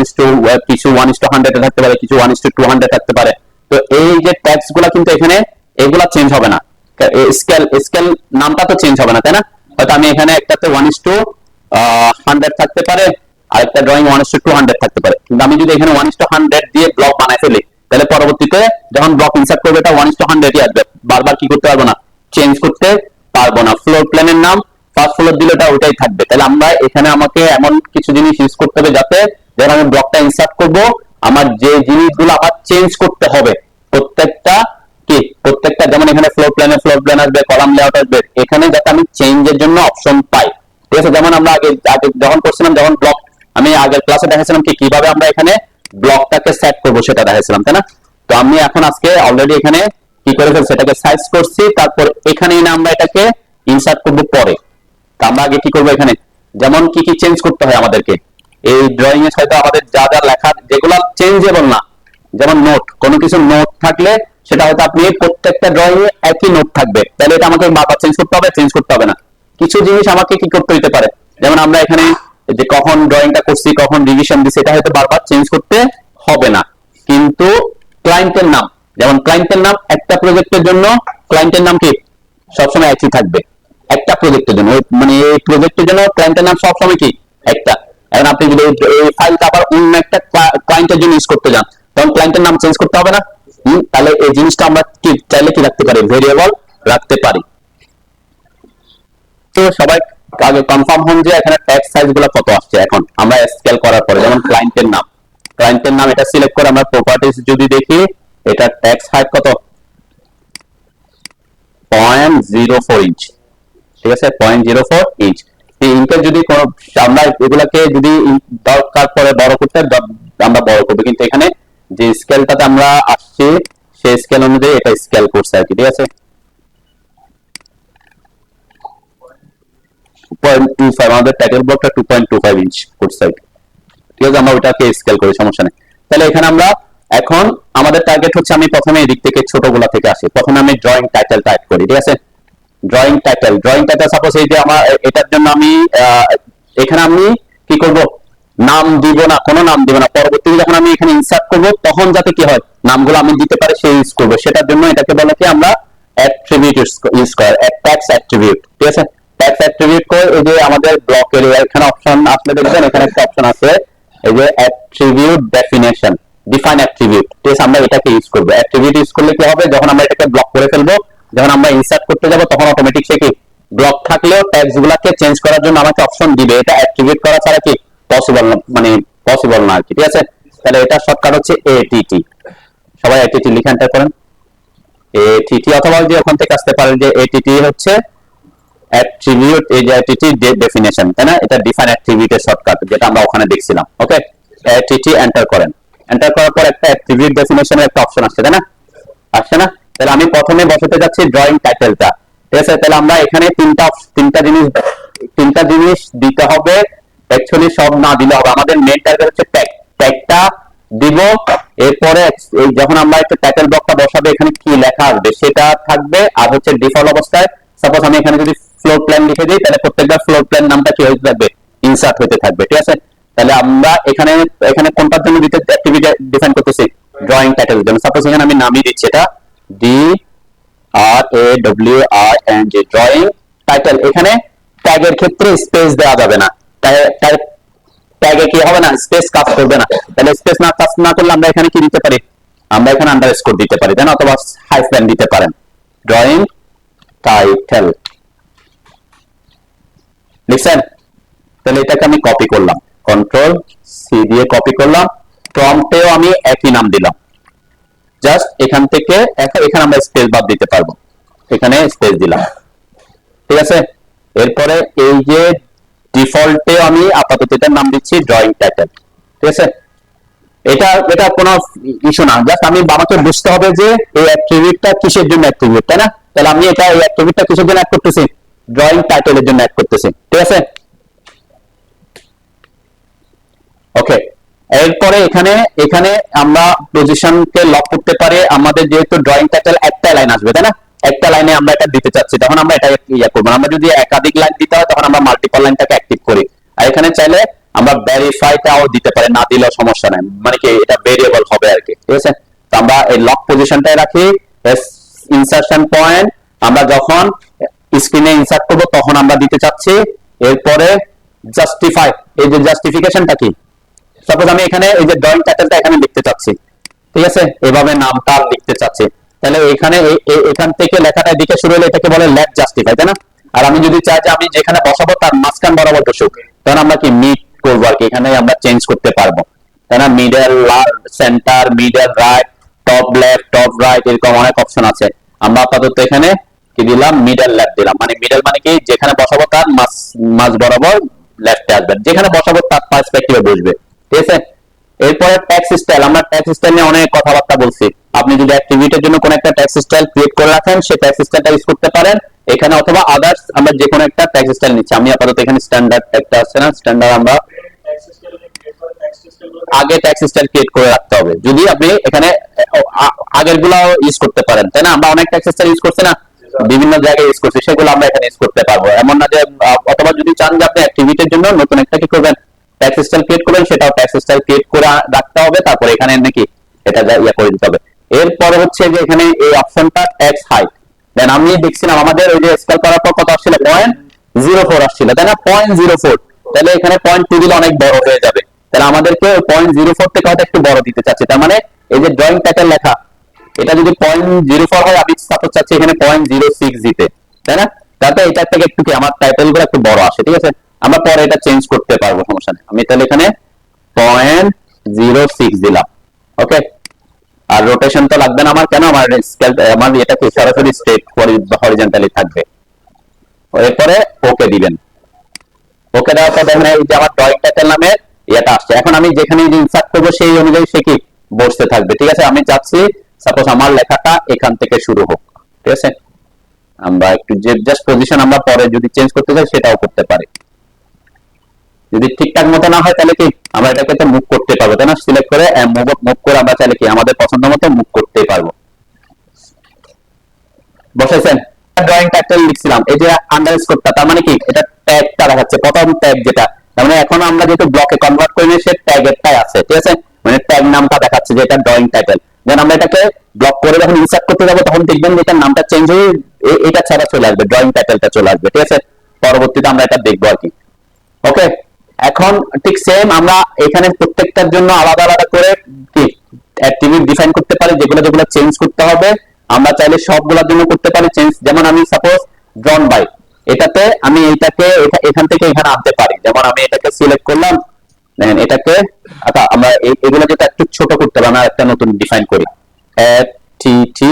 কিছু 1:100 এ থাকতে পারে, কিছু 1:200 থাকতে পারে। তো এই যে ট্যাক্স গুলা কিন্তু এখানে এগুলা চেঞ্জ হবে না, স্কেল নামটা তো চেঞ্জ হবে না, তাই না। হয়তো আমি এখানে একটাতে 1:100 থাকতে পারে, আরেকটা ড্রয়িং 1:200 থাকতে পারে, কিন্তু আমি যদি এখানে 1:100 দিয়ে ব্লক বানাই ফেলি, তাহলে পরবর্তীতে যখন ব্লক ইনসার্ট করবে এটা 1:100 আসবে, বারবার কি করতে পারবো না, চেঞ্জ করতে পারবো না। ফ্লোর প্ল্যানের নাম ফার্স্ট ফ্লোর দিলে ওটাই থাকবে। তাহলে আমরা এখানে আমাকে এমন কিছু জিনিস ইউজ করতে হবে যাতে যখন আমি ব্লকটা ইনসার্ট করব, আমার যে জিনিসগুলো আবার চেঞ্জ করতে হবে প্রত্যেকটা যেমন এখানে ফ্লোর প্ল্যান আসবে, কলাম লেআউট আসবে, এখানে যাতে আমি চেঞ্জের জন্য অপশন পাই, ঠিক আছে। যেমন আমরা আগে যখন করছিলাম, যখন ব্লক আমি আগের ক্লাসে দেখাচ্ছিলাম কি কিভাবে আমরা এখানে ব্লকটাকে সেট করব সেটা দেখাচ্ছিলাম, তাই না। তো আমি এখন আজকে অলরেডি এখানে কি করে ফেলছি, এটাকে সাইজ করছি, তারপর এখানে এনে আমরা এটাকে ইনসার্ট করব পরে। তো আমরা আগে কি করব, এখানে যেমন কি কি চেঞ্জ করতে হয় আমাদেরকে এই ড্রয়িং এর, হয়তো আমাদের যা যা লেখা যেগুলো চেঞ্জেবল না, যেমন নোট, কোনো কিছু নোট থাকলে সেটা হয়তো আপনি প্রত্যেকটা ড্রয়িং এ একই নোট থাকবে, তাহলে এটা আমাকে বারবার চেঞ্জ করতে হবে না। কিছু জিনিস আমাকে কি করতে হতে পারে, যেমন আমরা এখানে যে কখন ড্রয়িংটা করছি, কখন রিভিশন দিছি, এটা হয়তো বারবার চেঞ্জ করতে হবে না। কিন্তু ক্লায়েন্টের নাম, যেমন ক্লায়েন্টের নাম একটা প্রজেক্টের জন্য ক্লায়েন্টের নাম কি সবসময় একই থাকবে, একটা প্রজেক্টের জন্য, মানে এই প্রজেক্টের জন্য ক্লায়েন্টের নাম সবসময় কি একটা। এখন আপনি যদি এই ফাইলটা আবার অন্য একটা ক্লায়েন্টের জন্য ইউজ করতে যান, তখন ক্লায়েন্টের নাম চেঞ্জ করতে হবে না। তাহলে এই জিনিসটা আমরা কি চাইলে কি রাখতে পারি, ভেরিয়েবল রাখতে পারি। তো সবাই আগে কনফার্ম হন যে এখানে ট্যাক্স সাইজ গুলো কত আসছে। এখন আমরা স্কেল করার পরে যেমন ক্লায়েন্টের নাম এটা সিলেক্ট করে আমরা প্রপার্টিজ যদি দেখি, এটা ট্যাক্স হাইট কত 0.04 ইঞ্চ, ঠিক আছে, 0.04 ইঞ্চ। এই ইঞ্চের যদি কোনো আমরা এগুলাকে যদি দরকার পরে বড় করতে আমরা বড় করবো, কিন্তু এখানে যে স্কেলটাতে আমরা আসছি সেই স্কেল অনুযায়ী এটা স্কেল করছে আর কি, ঠিক আছে। 2.25 আমাদের টাইটেল ব্লকটা 2.25 ইঞ্চ করছে, ঠিক আছে। আমরা ওটাকে স্কেল করি, সমস্যা নেই। তাহলে এখানে আমরা এখন আমাদের টার্গেট হচ্ছে, আমি প্রথমে এদিক থেকে ছোটগুলা থেকে আসি, প্রথমে আমি ড্রয়িং টাইটেল টাইপ করি, ঠিক আছে। ড্রয়িং টাইটেল সাপোজ এই যে আমার এটার জন্য আমি এখানে আমি কি করব, নাম দিব না, কোনো নাম দিব না। পরবর্তীতে যখন আমি এখানে ইনসার্ট করব তখন যাতে কি হয়, নামগুলো আমি দিতে পারি সেই ইউজ করব, সেটার জন্য এটাকে বলে কি আমরা অ্যাট্রিবিউট ইউজ করি, ট্যাক্স অ্যাট্রিবিউট, ঠিক আছে। ট্যাক্স অ্যাট্রিবিউট করে এই যে আমাদের ব্লকের এখানে অপশন আসলে দেখবেন, এখানে একটা অপশন আছে এই যে অ্যাট্রিবিউট ডেফিনেশন, ডিফাইন অ্যাট্রিবিউট, ঠিক আছে। আমরা এটাকে ইউজ করব। অ্যাট্রিবিউট ইউজ করলে কি হবে, যখন আমরা এটাকে ব্লক করে ফেলবো, যখন আমরা ইনসার্ট করতে যাব তখন অটোমেটিক সে কি ব্লক থাকলেও ট্যাক্স গুলাকে চেঞ্জ করার জন্য আমাকে অপশন দিবে। এটা অ্যাট্রিবিউট করা ছাড়া কি পসিবল না, মানে পসিবল না আর কি, ঠিক আছে। তাহলে এটা শর্টকাট হচ্ছে এটিটি। সবাই এটিটি লিখে এন্টার করেন। এটিটি, অথবা যে ওখান থেকে আসতে পারে যে এটিটি হচ্ছে অ্যাট্রিবিউট, এই যে এটিটি ডেফিনেশন, তাই না? এটা ডিফাইন অ্যাট্রিবিউটের শর্টকাট, যেটা আমরা ওখানে দেখছিলাম। ওকে, এটিটি এন্টার করেন। এন্টার করার পর একটা অ্যাট্রিবিউট ডেফিনেশনের একটা অপশন আসছে, তাই না? আসছে না? তাহলে আমি প্রথমে বসাতে যাচ্ছি ড্রয়িং টাইটেলটা। ঠিক আছে, তাহলে আমরা এখানে তিনটা জিনিস দিতে হবে। অ্যাকচুয়ালি সব না দিলে হবে, আমাদের মেইন টার্গেট হচ্ছে ট্যাগটা দিব। এরপরে এই যখন আমরা একটা টাইটেল ব্লকটা বসাবো, এখানে কি লেখা আসবে সেটা থাকবে। আর হচ্ছে ডিফল্ট অবস্থায় সাপোজ আমি এখানে যদি ফ্লোর প্ল্যান লিখে দিই, তাহলে প্রত্যেকবার ফ্লোর প্ল্যান নামটা কি হতে থাকবে, ইনসার্ট হতে থাকবে। ঠিক আছে, তাহলে আমরা এখানে কোনটার জন্য দিতে অ্যাক্টিভিটি ডিফাইন করতেছি, ড্রয়িং টাইটেলের জন্য। সাপোজ এখানে আমি নামই দিচ্ছি এটা DRAWING, ড্রয়িং টাইটেল। এখানে ট্যাগের ক্ষেত্রে স্পেস দেওয়া যাবে না, ট্যাগে কি হবে না, স্পেস কাজ করবে না। তাহলে স্পেস কাজ না করলে আমরা এখানে কি দিতে পারি, আমরা এখানে আন্ডারস্কোর দিতে পারি, তাই না? অথবা হাইফেন দিতে পারেন, ড্রয়িং টাইটেল লিখছেন। তাহলে এটাকে আমি কপি করলাম, কন্ট্রোল সি দিয়ে কপি করলাম। প্রম্পটেও আমি একই নাম দিলাম, জাস্ট এখান থেকে এখানে আমরা স্পেস বাদ দিতে পারবো, এখানে স্পেস দিলাম। ঠিক আছে, এরপরে এই যে ডিফল্টে আমি আপাতত এটার নাম দিচ্ছি ড্রয়িং টাইটেল। ঠিক আছে, এটা কোনো ইস্যু না, জাস্ট আমাকে বুঝতে হবে যে এই অ্যাট্রিবিউটটা কিসের জন্য অ্যাট্রিবিউট, তাই না? তাহলে আমি এটা এই অ্যাট্রিবিউটটা কিসের জন্য অ্যাড করতেছি, ড্রয়িং টাইটেলের জন্য অ্যাড করতেছি। ঠিক আছে, ওকে। এরপরে এখানে আমরা পজিশনকে লক করতে পারি। আমাদের যেহেতু ড্রয়িং টাইটেল একটা লাইন আসবে, তাই না? একটা লাইনে আমরা এটা দিতে চাচ্ছি, তখন আমরা এটা করবো। আমরা যদি একাধিক লাইন দিতে হয়, তখন আমরা মাল্টিপল লাইনটাকে অ্যাক্টিভ করি। আর এখানে চাইলে আমরা ভেরিফাইটাও দিতে পারি, না দিলেও সমস্যা নাই, মানে কি এটা ভেরিয়েবল হবে আর কি। ঠিক আছে, তো আমরা এই লক পজিশনটাই রাখি। ইনসার্শন পয়েন্ট আমরা যখন স্ক্রিনে ইনসার্ট করবো তখন আমরা দিতে চাচ্ছি। এরপরে জাস্টিফাই, এই যে জাস্টিফিকেশনটা কি, সাপোজ আমি এখানে এই যে ড্রয়িং টাইটেলটা এখানে লিখতে চাচ্ছি, ঠিক আছে, এভাবে নামটা লিখতে চাচ্ছি, তাহলে এখানে এখান থেকে লেখাটা দিকে শুরু হলে এটাকে বলে লেফট জাস্টিফাই, তাই না? আর আমি যদি চাই যে আমি যেখানে বসাবো তার মাঝখান বরাবর বসুক, তখন আমরা কি মিড করবো আর কি, এখানে আমরা চেঞ্জ করতে পারবো, তাই না? Middle, centre, middle right, top left, top right, এরকম অনেক অপশন আছে। আমরা আপাতত এখানে কি দিলাম, মিডল লেফট দিলাম। মানে মিডল মানে কি, যেখানে বসাবো তার মাঝ বরাবর লেফটে আসবে, যেখানে বসাবো তার পার্সপেক্টিভে বসবে। ঠিক আছে, এরপরে ট্যাক্স স্টাইল। আমরা ট্যাক্স স্টাইল নিয়ে অনেক কথাবার্তা বলছি। আপনি যদি অ্যাক্টিভিটির জন্য কোন একটা ট্যাক্স স্টাইল ক্রিয়েট করে রাখেন, সেই ট্যাক্স স্টাইলটা ইউজ করতে পারেন এখানে, অথবা আদার্স আমরা যে কোনো একটা ট্যাক্স স্টাইল নিচ্ছি। আমি আপাতত এখানে স্ট্যান্ডার্ড একটা আছে না, স্ট্যান্ডার্ড আমরা আগে ট্যাক্স স্টাইল ক্রিয়েট করে রাখতে হবে। যদি আপনি এখানে আগের গুলো ইউজ করতে পারেন, তাই না? আমরা অনেক ট্যাক্স স্টাইল ইউজ করছি না, বিভিন্ন জায়গায় ইউজ করছি, সেগুলো আমরা এখানে ইউজ করতে পারবো। এমন না যে, অথবা যদি চান যে আপনি অ্যাক্টিভিটির জন্য নতুন একটা কি করবেন, ট্যাক্স স্টাইল ক্রিয়েট করবেন, সেটাও ট্যাক্স স্টাইল ক্রিয়েট করে রাখতে হবে। তারপরে এখানে নাকি এটা করে দিতে হবে। এরপরে হচ্ছে যে এখানে এই অপশনটা ট্যাক্স হাইট, দেন আমি দেখছিলাম আমাদের ওই যে স্কেল করার পর কত আসছিল, 0.04 আসছিল, তাই না? 0.04, তাহলে এখানে 0.2 দিলে অনেক বড় হয়ে যাবে। তাহলে আমাদেরকে 0.04 থেকে হয়তো একটু বড় দিতে চাচ্ছি। তার মানে এই যে ড্রয়িং টাইটেল লেখা, এটা যদি 0.04 হয়, আমি সাপোজ চাচ্ছি এখানে 0.06 দিতে, তাই না? যাতে এটা থেকে একটু কি আমার টাইটেল গুলো একটু বড় আসে। ঠিক আছে, আমরা পরে এটা চেঞ্জ করতে পারবো, সমস্যা নেই। আমি তাহলে এখানে 0.06 দিলাম। ওকে, আর রোটেশন তো লাগবে না আমার, কেন? আমার এটা কি সরাসরি স্ট্রেট হরিজন্টালি থাকবে। এরপরে ওকে দিবেন। ওকে দেওয়ার পর দেখেন এই যে আমার ড্রয়িং টাইটেল নামে এটা আসছে। এখন আমি যেখানে ইনসার্ট করবো সেই অনুযায়ী সে কি বসতে থাকবে। ঠিক আছে, আমি চাচ্ছি সাপোজ আমার লেখাটা এখান থেকে শুরু হোক। ঠিক আছে, আমরা একটু যে জাস্ট পজিশন আমরা পরে যদি চেঞ্জ করতে চাই সেটাও করতে পারি। যদি ঠিকঠাক মতো না হয় তাহলে কি আমরা এটাকে তো মুভ করতে পারবো, তাই না? সিলেক্ট করে মুভ করে আমরা চাইলে কি আমাদের পছন্দ মতো মুভ করতে পারবো। বসাইছেন, ড্রয়িং টাইটেল লিখছিলাম, এই যে আন্ডারস্কোরটা, তার মানে কি এটা ট্যাগটা দেখাচ্ছে, প্রথম ট্যাগ যেটা। তার মানে এখন আমরা যেহেতু ব্লকে কনভার্ট করে নিয়ে সে ট্যাগেরটাই আছে। ঠিক আছে, মানে ট্যাগ নামটা দেখাচ্ছে যে এটা ড্রয়িং টাইটেল। দেন আমরা এটাকে ব্লক করে যখন ইনসার্ট করতে যাবো তখন দেখবেন যে এটার নামটা চেঞ্জ হয়ে এটা ছাড়া চলে আসবে, ড্রয়িং টাইটেলটা চলে আসবে। ঠিক আছে, পরবর্তীতে আমরা এটা দেখবো আর কি। ওকে, এখন ঠিক সেম আমরা এখানে প্রত্যেকটার জন্য আলাদা আলাদা করে কি অ্যাট্রিবিউট ডিফাইন করতে পারি, যেগুলো যেগুলো চেঞ্জ করতে হবে আমরা চাইলে সবগুলোর জন্য করতে পারি চেঞ্জ। যেমন আমি সাপোজ ড্রন বাই, এটাতে আমি এইটাকে এখান থেকে এখানে আনতে পারি। যেমন আমি এটাকে সিলেক্ট করলাম, এটাকে আচ্ছা আমরা এগুলো যেটা একটু ছোট করতে হবে, আমরা একটা নতুন ডিফাইন করি, টি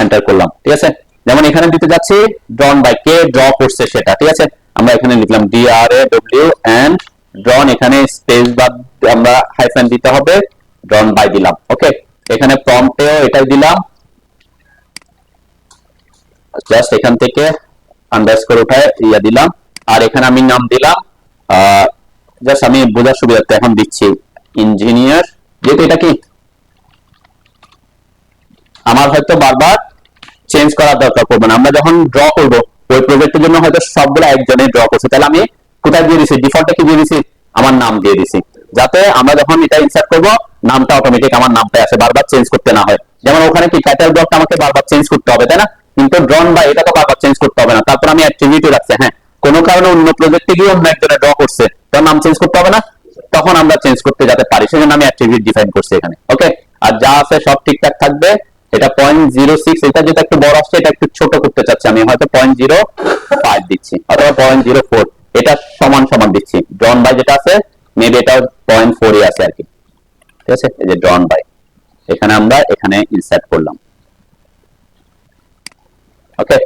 এন্টার করলাম, ঠিক আছে। যেমন এখানে দিতে যাচ্ছি ড্রন বাই, কে ড্র করছে সেটা, ঠিক আছে। আমরা এখানে লিখলাম DRAW এন্ড ড্রন, এখানে স্পেস বাদ আমরা হাইফেন দিতে হবে, ড্রন বাই দিলাম। ওকে, এখানে প্রম্পটেও এটাই দিলাম, জাস্ট এখান থেকে আন্ডারস্কোর উঠায় ইয়া দিলাম। আর এখানে আমি নাম দিলাম, জাস্ট আমি বোঝার সুবিধার্থে এখন দিচ্ছি ইঞ্জিনিয়ার, যেহেতু এটা কি আমার হয়তো বারবার চেঞ্জ করার দরকার পড়বে না। আমরা যখন ড্র করব ওই প্রজেক্টের জন্য হয়তো সবগুলো একজনে ড্র করছে, তাহলে আমি কোথায় দিয়ে দিছি, ডিফল্টে কি দিয়ে দিছি, আমার নাম দিয়ে দিছি, যাতে আমরা যখন এটা ইনসার্ট করব নামটা অটোমেটিক আমার নামটা আসে, বারবার চেঞ্জ করতে না হয়। যেমন ওখানে কি টাইটেল ব্লকটা আমাকে বারবার চেঞ্জ করতে হবে, তাই না? কিন্তু ড্রন বা এটা তো বারবার চেঞ্জ করতে হবে না। তারপর আমি অ্যাট্রিবিউট রাখছি, হ্যাঁ কোনো কারণে অন্য প্রজেক্টে গিয়ে অন্য একজনে ড্র করছে, তার নাম চেঞ্জ করতে হবে না, তখন আমরা চেঞ্জ করতে যেতে পারি, সেজন্য আমি অ্যাট্রিবিউট ডিফাইন করছি এখানে। ওকে, আর যা আছে সব ঠিকঠাক থাকবে। এটা 0.06, এটা যেটা একটু বড় আসছে, এটা একটু ছোট করতে চাচ্ছি আমি, হয়তো 0.05 দিচ্ছি অথবা 0.04, এটা সমান সমান দিচ্ছি। ড্রন বাই যেটা আছে মেবি এটা 0.4 এ আছে আর কি, ঠিক আছে। এই যে ড্রন বাই, এখানে আমরা এখানে ইনসার্ট করলাম। ওকে,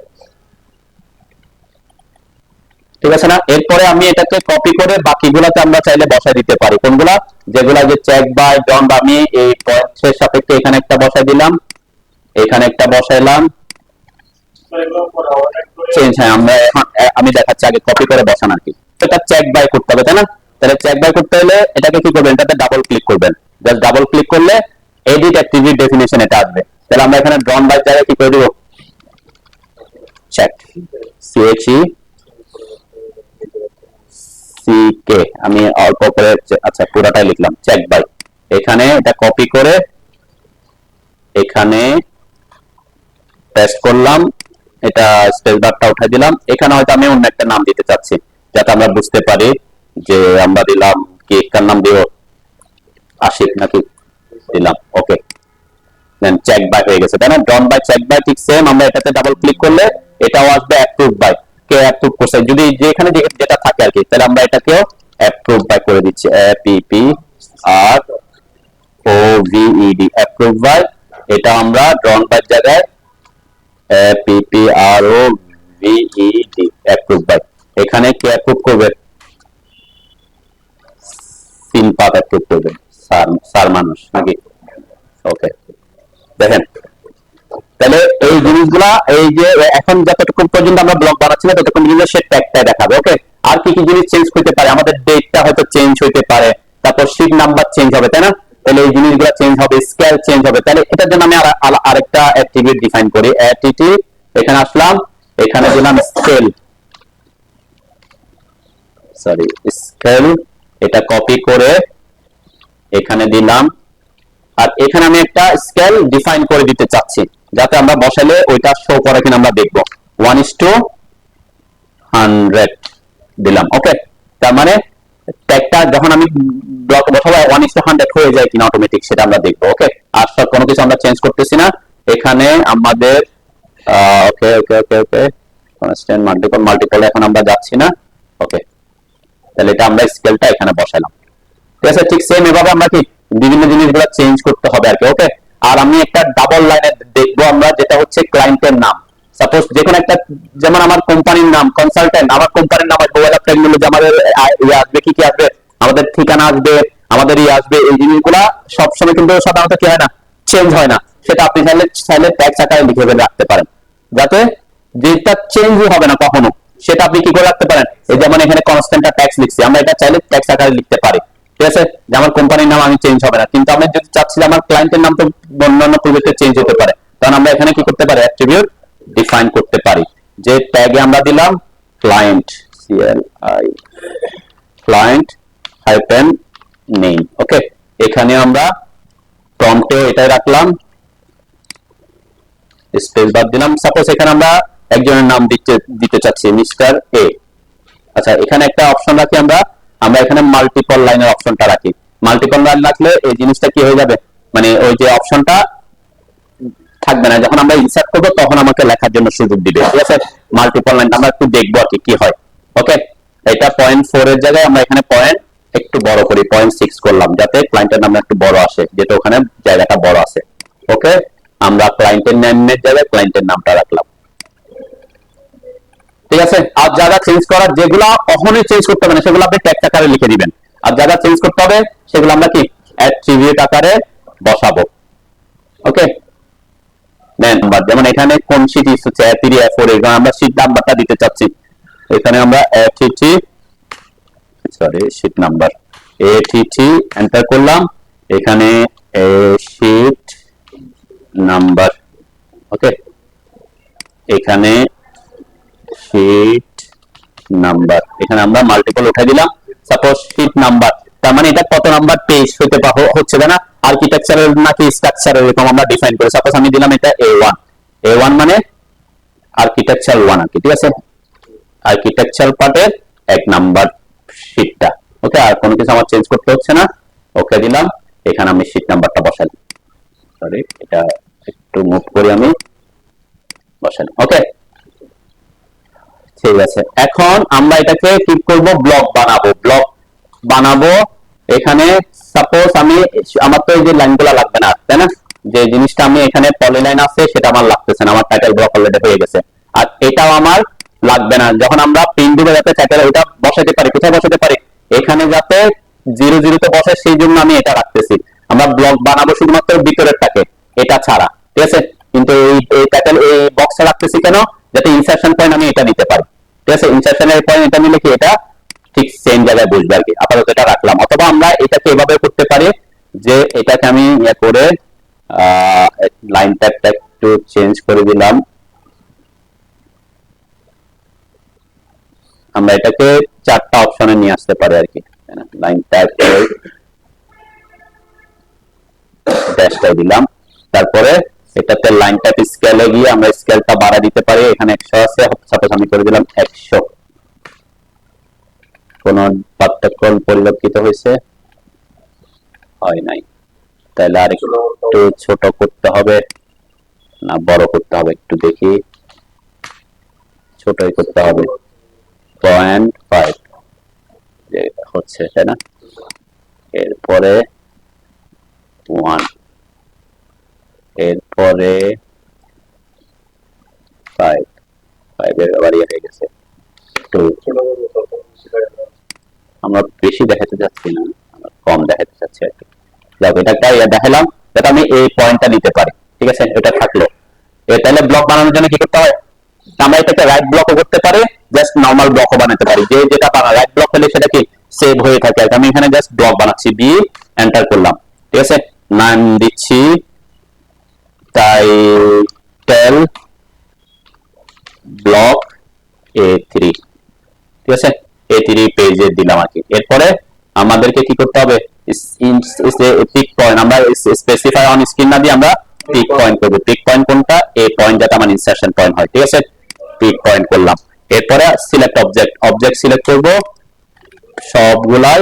ঠিক আছে না? এরপরে আমি এটাকে কপি করে বাকিগুলোতে আমরা চাইলে বসায় দিতে পারি। কোনগুলা? যেগুলা যে চেক বাই ড্রন বা, আমি এই পয়েন্টের সাপেক্ষে এখানে একটা বসায় দিলাম, এখানে একটা বসাইলাম, চেঞ্জ, হ্যাঁ আমরা এখন আমি দেখাচ্ছি আগে কপি করে বসান আর কি। এটা চেক বাই করতে হবে, তাই না? তাহলে চেক বাই করতে হলে এটাকে কি করবেন, এটাতে ডাবল ক্লিক করবেন, জাস্ট ডাবল ক্লিক করলে এডিট অ্যাট্রিবিউট ডেফিনিশন এটা আসবে। তাহলে আমরা এখানে ড্রন বাই জায়গায় কি করে দিব, চেক, CHECK, আমি অল্প করে আচ্ছা পুরোটাই লিখলাম চেক বাই। এখানে এটা কপি করে এখানে পেস্ট করলাম, এটা স্পেস বারটা উঠাই দিলাম। এখানে হয়তো আমি অন্য একটা নাম দিতে চাচ্ছি, যাতে আমরা বুঝতে পারি যে আমরা দিলাম কি, কার নাম দিব, আশিক নাকি দিলাম। ওকে, দেন চেক বাই হয়ে গেছে, তাই না? ড্রন বাই চেক বাই ঠিক সেম, আমরা এটাতে ডাবল ক্লিক করলে এটাও আসবে অ্যাপ্রুভ বাই, কে অ্যাপ্রুভ করছে, যদি যেখানে যেটা থাকে আর কি। তাহলে আমরা এটাকেও অ্যাপ্রুভ বাই করে দিচ্ছি, APPROVED, অ্যাপ্রুভ বাই। এটা আমরা ড্রন বাই জায়গায় APPROVED, অ্যাপ্রুভ বাই। এখানে কে অ্যাপ্রুভ করবে, সিনপাত অ্যাপ্রুভ করবে, স্যার মানুষ নাকি। ওকে, দেখেন তাহলে এই জিনিসগুলা, এই যে এখন যতটুকু পর্যন্ত আমরা ব্লক বানাচ্ছি না ততক্ষণ পর্যন্ত সে ট্যাগটা দেখাবে। ওকে, আর কি কি জিনিস চেঞ্জ হতে পারে, আমাদের ডেটটা হয়তো চেঞ্জ হতে পারে, তারপর শীট নাম্বার চেঞ্জ হবে, তাই না? তাহলে এই জিনিসগুলো চেঞ্জ হবে, স্কেল চেঞ্জ হবে। তাহলে এটার জন্য আমি আরেকটা অ্যাট্রিবিউট ডিফাইন করি, অ্যাটিটিউড, এখানে আসলাম, এখানে দিলাম স্কেল, সরি স্কেল, এটা কপি করে এখানে দিলাম। আর এখানে আমি একটা স্কেল ডিফাইন করে দিতে চাচ্ছি, যাতে আমরা বসালে ওইটা শো করে কিনা আমরা দেখবো। 1:100 দিলাম। ওকে, তার মানে ট্যাগটা যখন আমি ব্লক বসাবো 1:100 হয়ে যায় কিনা অটোমেটিক, সেটা আমরা দেখবো। ওকে, আর সব কোনো কিছু আমরা চেঞ্জ করতেছি না। এখানে আমাদের ওকে ওকে ওকে ওকে কনস্ট্যান্ট মাল্টিপল এখন আমরা যাচ্ছি না। ওকে, তাহলে এটা আমরা স্কেলটা এখানে বসাইলাম, ঠিক আছে। ঠিক সেম এভাবে আমরা কি বিভিন্ন জিনিসগুলো চেঞ্জ করতে হবে আর কি। ওকে, আর আমি একটা ডাবল লাইনে দেখবো আমরা, যেটা হচ্ছে ক্লায়েন্টের নাম। সাপোজ যে কোনো একটা, যেমন আমার কোম্পানির নাম কনসালটেন্ট, আমার কোম্পানির নাম আসবে, ওয়েব টেকনোলজি, আমাদের ইয়ে আসবে, কি কি আসবে, আমাদের ঠিকানা আসবে, আমাদের ইয়ে আসবে। এই জিনিসগুলা সবসময় কিন্তু সাধারণত কি হয় না, চেঞ্জ হয় না। সেটা আপনি চাইলে ট্যাক্স আকারে লিখে রাখতে পারেন, যাতে যেটা চেঞ্জ হবে না কখনো, সেটা আপনি কি করে রাখতে পারেন। এই যেমন এখানে কনস্ট্যান্ট ট্যাক্স লিখছি, আমরা এটা চাইলে ট্যাক্স আকারে লিখতে পারি, ঠিক আছে। যে আমার কোম্পানির নাম আমি চেঞ্জ হবে না, কিন্তু আমি যদি চাচ্ছি আমার ক্লায়েন্টের নাম তো অন্যান্য প্রজেক্টে চেঞ্জ হতে পারে, তখন আমরা এখানে কি করতে পারি, অ্যাট্রিবিউট ডিফাইন করতে পারি। যে ট্যাগে আমরা দিলাম client, CLI, client hyphen name. Okay, এখানে আমরা প্রম্পটে এটাই রাখলাম, স্পেস বার দিলাম। সাপোজ এখানে আমরা একজনের নাম দিতে চাচ্ছি মিস্টার এ। আচ্ছা, এখানে একটা অপশন রাখি আমরা এখানে মাল্টিপল লাইনের অপশনটা রাখি। মাল্টিপল লাইন রাখলে এই জিনিসটা কি হয়ে যাবে, মানে ওই যে অপশনটা থাকবে না, যখন আমরা ইনসার্ট করবো তখন আমাকে লেখার জন্য সুযোগ দিবে, ঠিক আছে। মাল্টিপল লাইন আমরা একটু দেখবো আর কি হয়। ওকে, এটা 0.4 এর জায়গায় আমরা এখানে পয়েন্ট একটু বড় করি, 0.6 করলাম, যাতে ক্লায়েন্টের নামটা একটু বড় আসে, যেটা ওখানে জায়গাটা বড় আছে। ওকে, আমরা ক্লায়েন্টের নামের জায়গায় ক্লায়েন্টের নামটা রাখলাম। ঠিক আছে, আর যারা চেঞ্জ করার যেগুলো কখনোই চেঞ্জ করতে হবে না সেগুলো আপনি ট্যাগ আকারে লিখে দিবেন, আর যারা চেঞ্জ করতে হবে সেগুলো আমরা কি অ্যাট্রিবিউট আকারে বসাবো। ওকে, দেন যেমন এখানে কোন শীট ইউজ হচ্ছে A3 A4, এখানে আমরা শীট নাম্বারটা দিতে চাচ্ছি, এখানে আমরা ATT sheet number ATT enter করলাম, এখানে শীট নাম্বার। ওকে, এখানে শীট নাম্বার, এখানে আমরা মাল্টিপল উঠে দিলাম, সাপোজ শীট নাম্বার, তার মানে এটা কত নাম্বার পেজ হতে হচ্ছে না, আর্কিটেকচারাল নাকি স্ট্রাকচারাল এরকম আমরা ডিফাইন করি। সাপোজ আমি দিলাম এটা A1 মানে আর্কিটেকচারাল 1 আর কি। ঠিক আছে, আর্কিটেকচারাল পার্টের 1 নাম্বার শীটটা। ওকে, আর কোনো কিছু আমার চেঞ্জ করতে হচ্ছে না, ওকে দিলাম, এখানে আমি শীট নাম্বারটা বসালাম, সরি এটা একটু মুভ করি, আমি বসালাম। ওকে, ঠিক আছে, এখন আমরা এটাকে কি করব, ব্লক বানাবো। এখানে সাপোজ আমার তো এই যে লাইনগুলো লাগবে না, তাই না, যে জিনিসটা আমি এখানে পলিলাইন আছে সেটা আমার লাগতেছে না, আমার টাইটেল ব্লক অলরেডি হয়ে গেছে, আর এটাও আমার লাগবে না। যখন আমরা প্রিন্ট দিবে যাতে টাইটেল ওটা বসাতে পারি, কোথায় বসাতে পারি, এখানে যাতে 0 তে বসে সেই জন্য আমি এটা রাখতেছি। আমরা ব্লক বানাবো শুধুমাত্র ভিতরেরটাকে, এটা ছাড়া। ঠিক আছে, কিন্তু এই টাইটেল এই বক্সে রাখতেছি কেন, যাতে ইনসারশন পয়েন্ট আমি এটা নিতে পারি। ঠিক আছে, ইনসারশনের পয়েন্ট এটা নিলে কি এটা ঠিক সেম জায়গায় বসবে আর কি। আপাতত এটা রাখলাম, অথবা আমরা এটাকে এভাবে করতে পারি যে এটাকে আমি করে লাইন ট্যাগটা একটু চেঞ্জ করে দিলাম, আমরা এটাকে 4টা অপশনে নিয়ে আসতে পারি আর কি। লাইন ট্যাগ ড্যাশটাই দিলাম, তারপরে এটাতে লাইন ট্যাগ স্কেলে গিয়ে আমরা স্কেলটা বাড়া দিতে পারি, এখানে 100 আছে, সাপোজ আমি করে দিলাম 100। কোন পার্থক্য পরিলক্ষিত হয়েছে? হয় নাই, তাহলে আর একটু ছোট করতে হবে না বড় করতে হবে, একটু দেখি, ছোটই করতে হবে, 0.5 হচ্ছে, তাই না, এরপরে 1, এরপরে 5 এর বাড়িয়ে হয়ে গেছে 2। আমরা বেশি দেখাতে যাচ্ছি না, আমরা কম দেখাতে চাচ্ছি আর কি। দেখো এটা দেখালাম যাতে আমি এই পয়েন্টটা নিতে পারি। ঠিক আছে, এটা থাকলো। তাহলে ব্লক বানানোর জন্য কি করতে হয়, আমরা এটাকে রাইট ব্লকও করতে পারি, জাস্ট নরমাল ব্লকও বানাতে পারি, যেটা বানা রাইট ব্লক হলে সেটা কি সেভ হয়ে থাকে। আমি এখানে জাস্ট ব্লক বানাচ্ছি, বি এন্টার করলাম। ঠিক আছে, নাম দিচ্ছি টাইটেল ব্লক A3। ঠিক আছে, A3 পেজে দিলাম আর কি। এরপরে আমাদেরকে কি করতে হবে, পিক পয়েন্ট আমরা স্পেসিফাই অন স্ক্রিন না দিয়ে আমরা পিক পয়েন্ট করব। পিক পয়েন্ট কোনটা, এই পয়েন্ট যাতে আমার ইনসারশন পয়েন্ট হয়। ঠিক আছে, পিক পয়েন্ট করলাম। এরপরে সিলেক্ট অবজেক্ট সিলেক্ট করব, সবগুলাই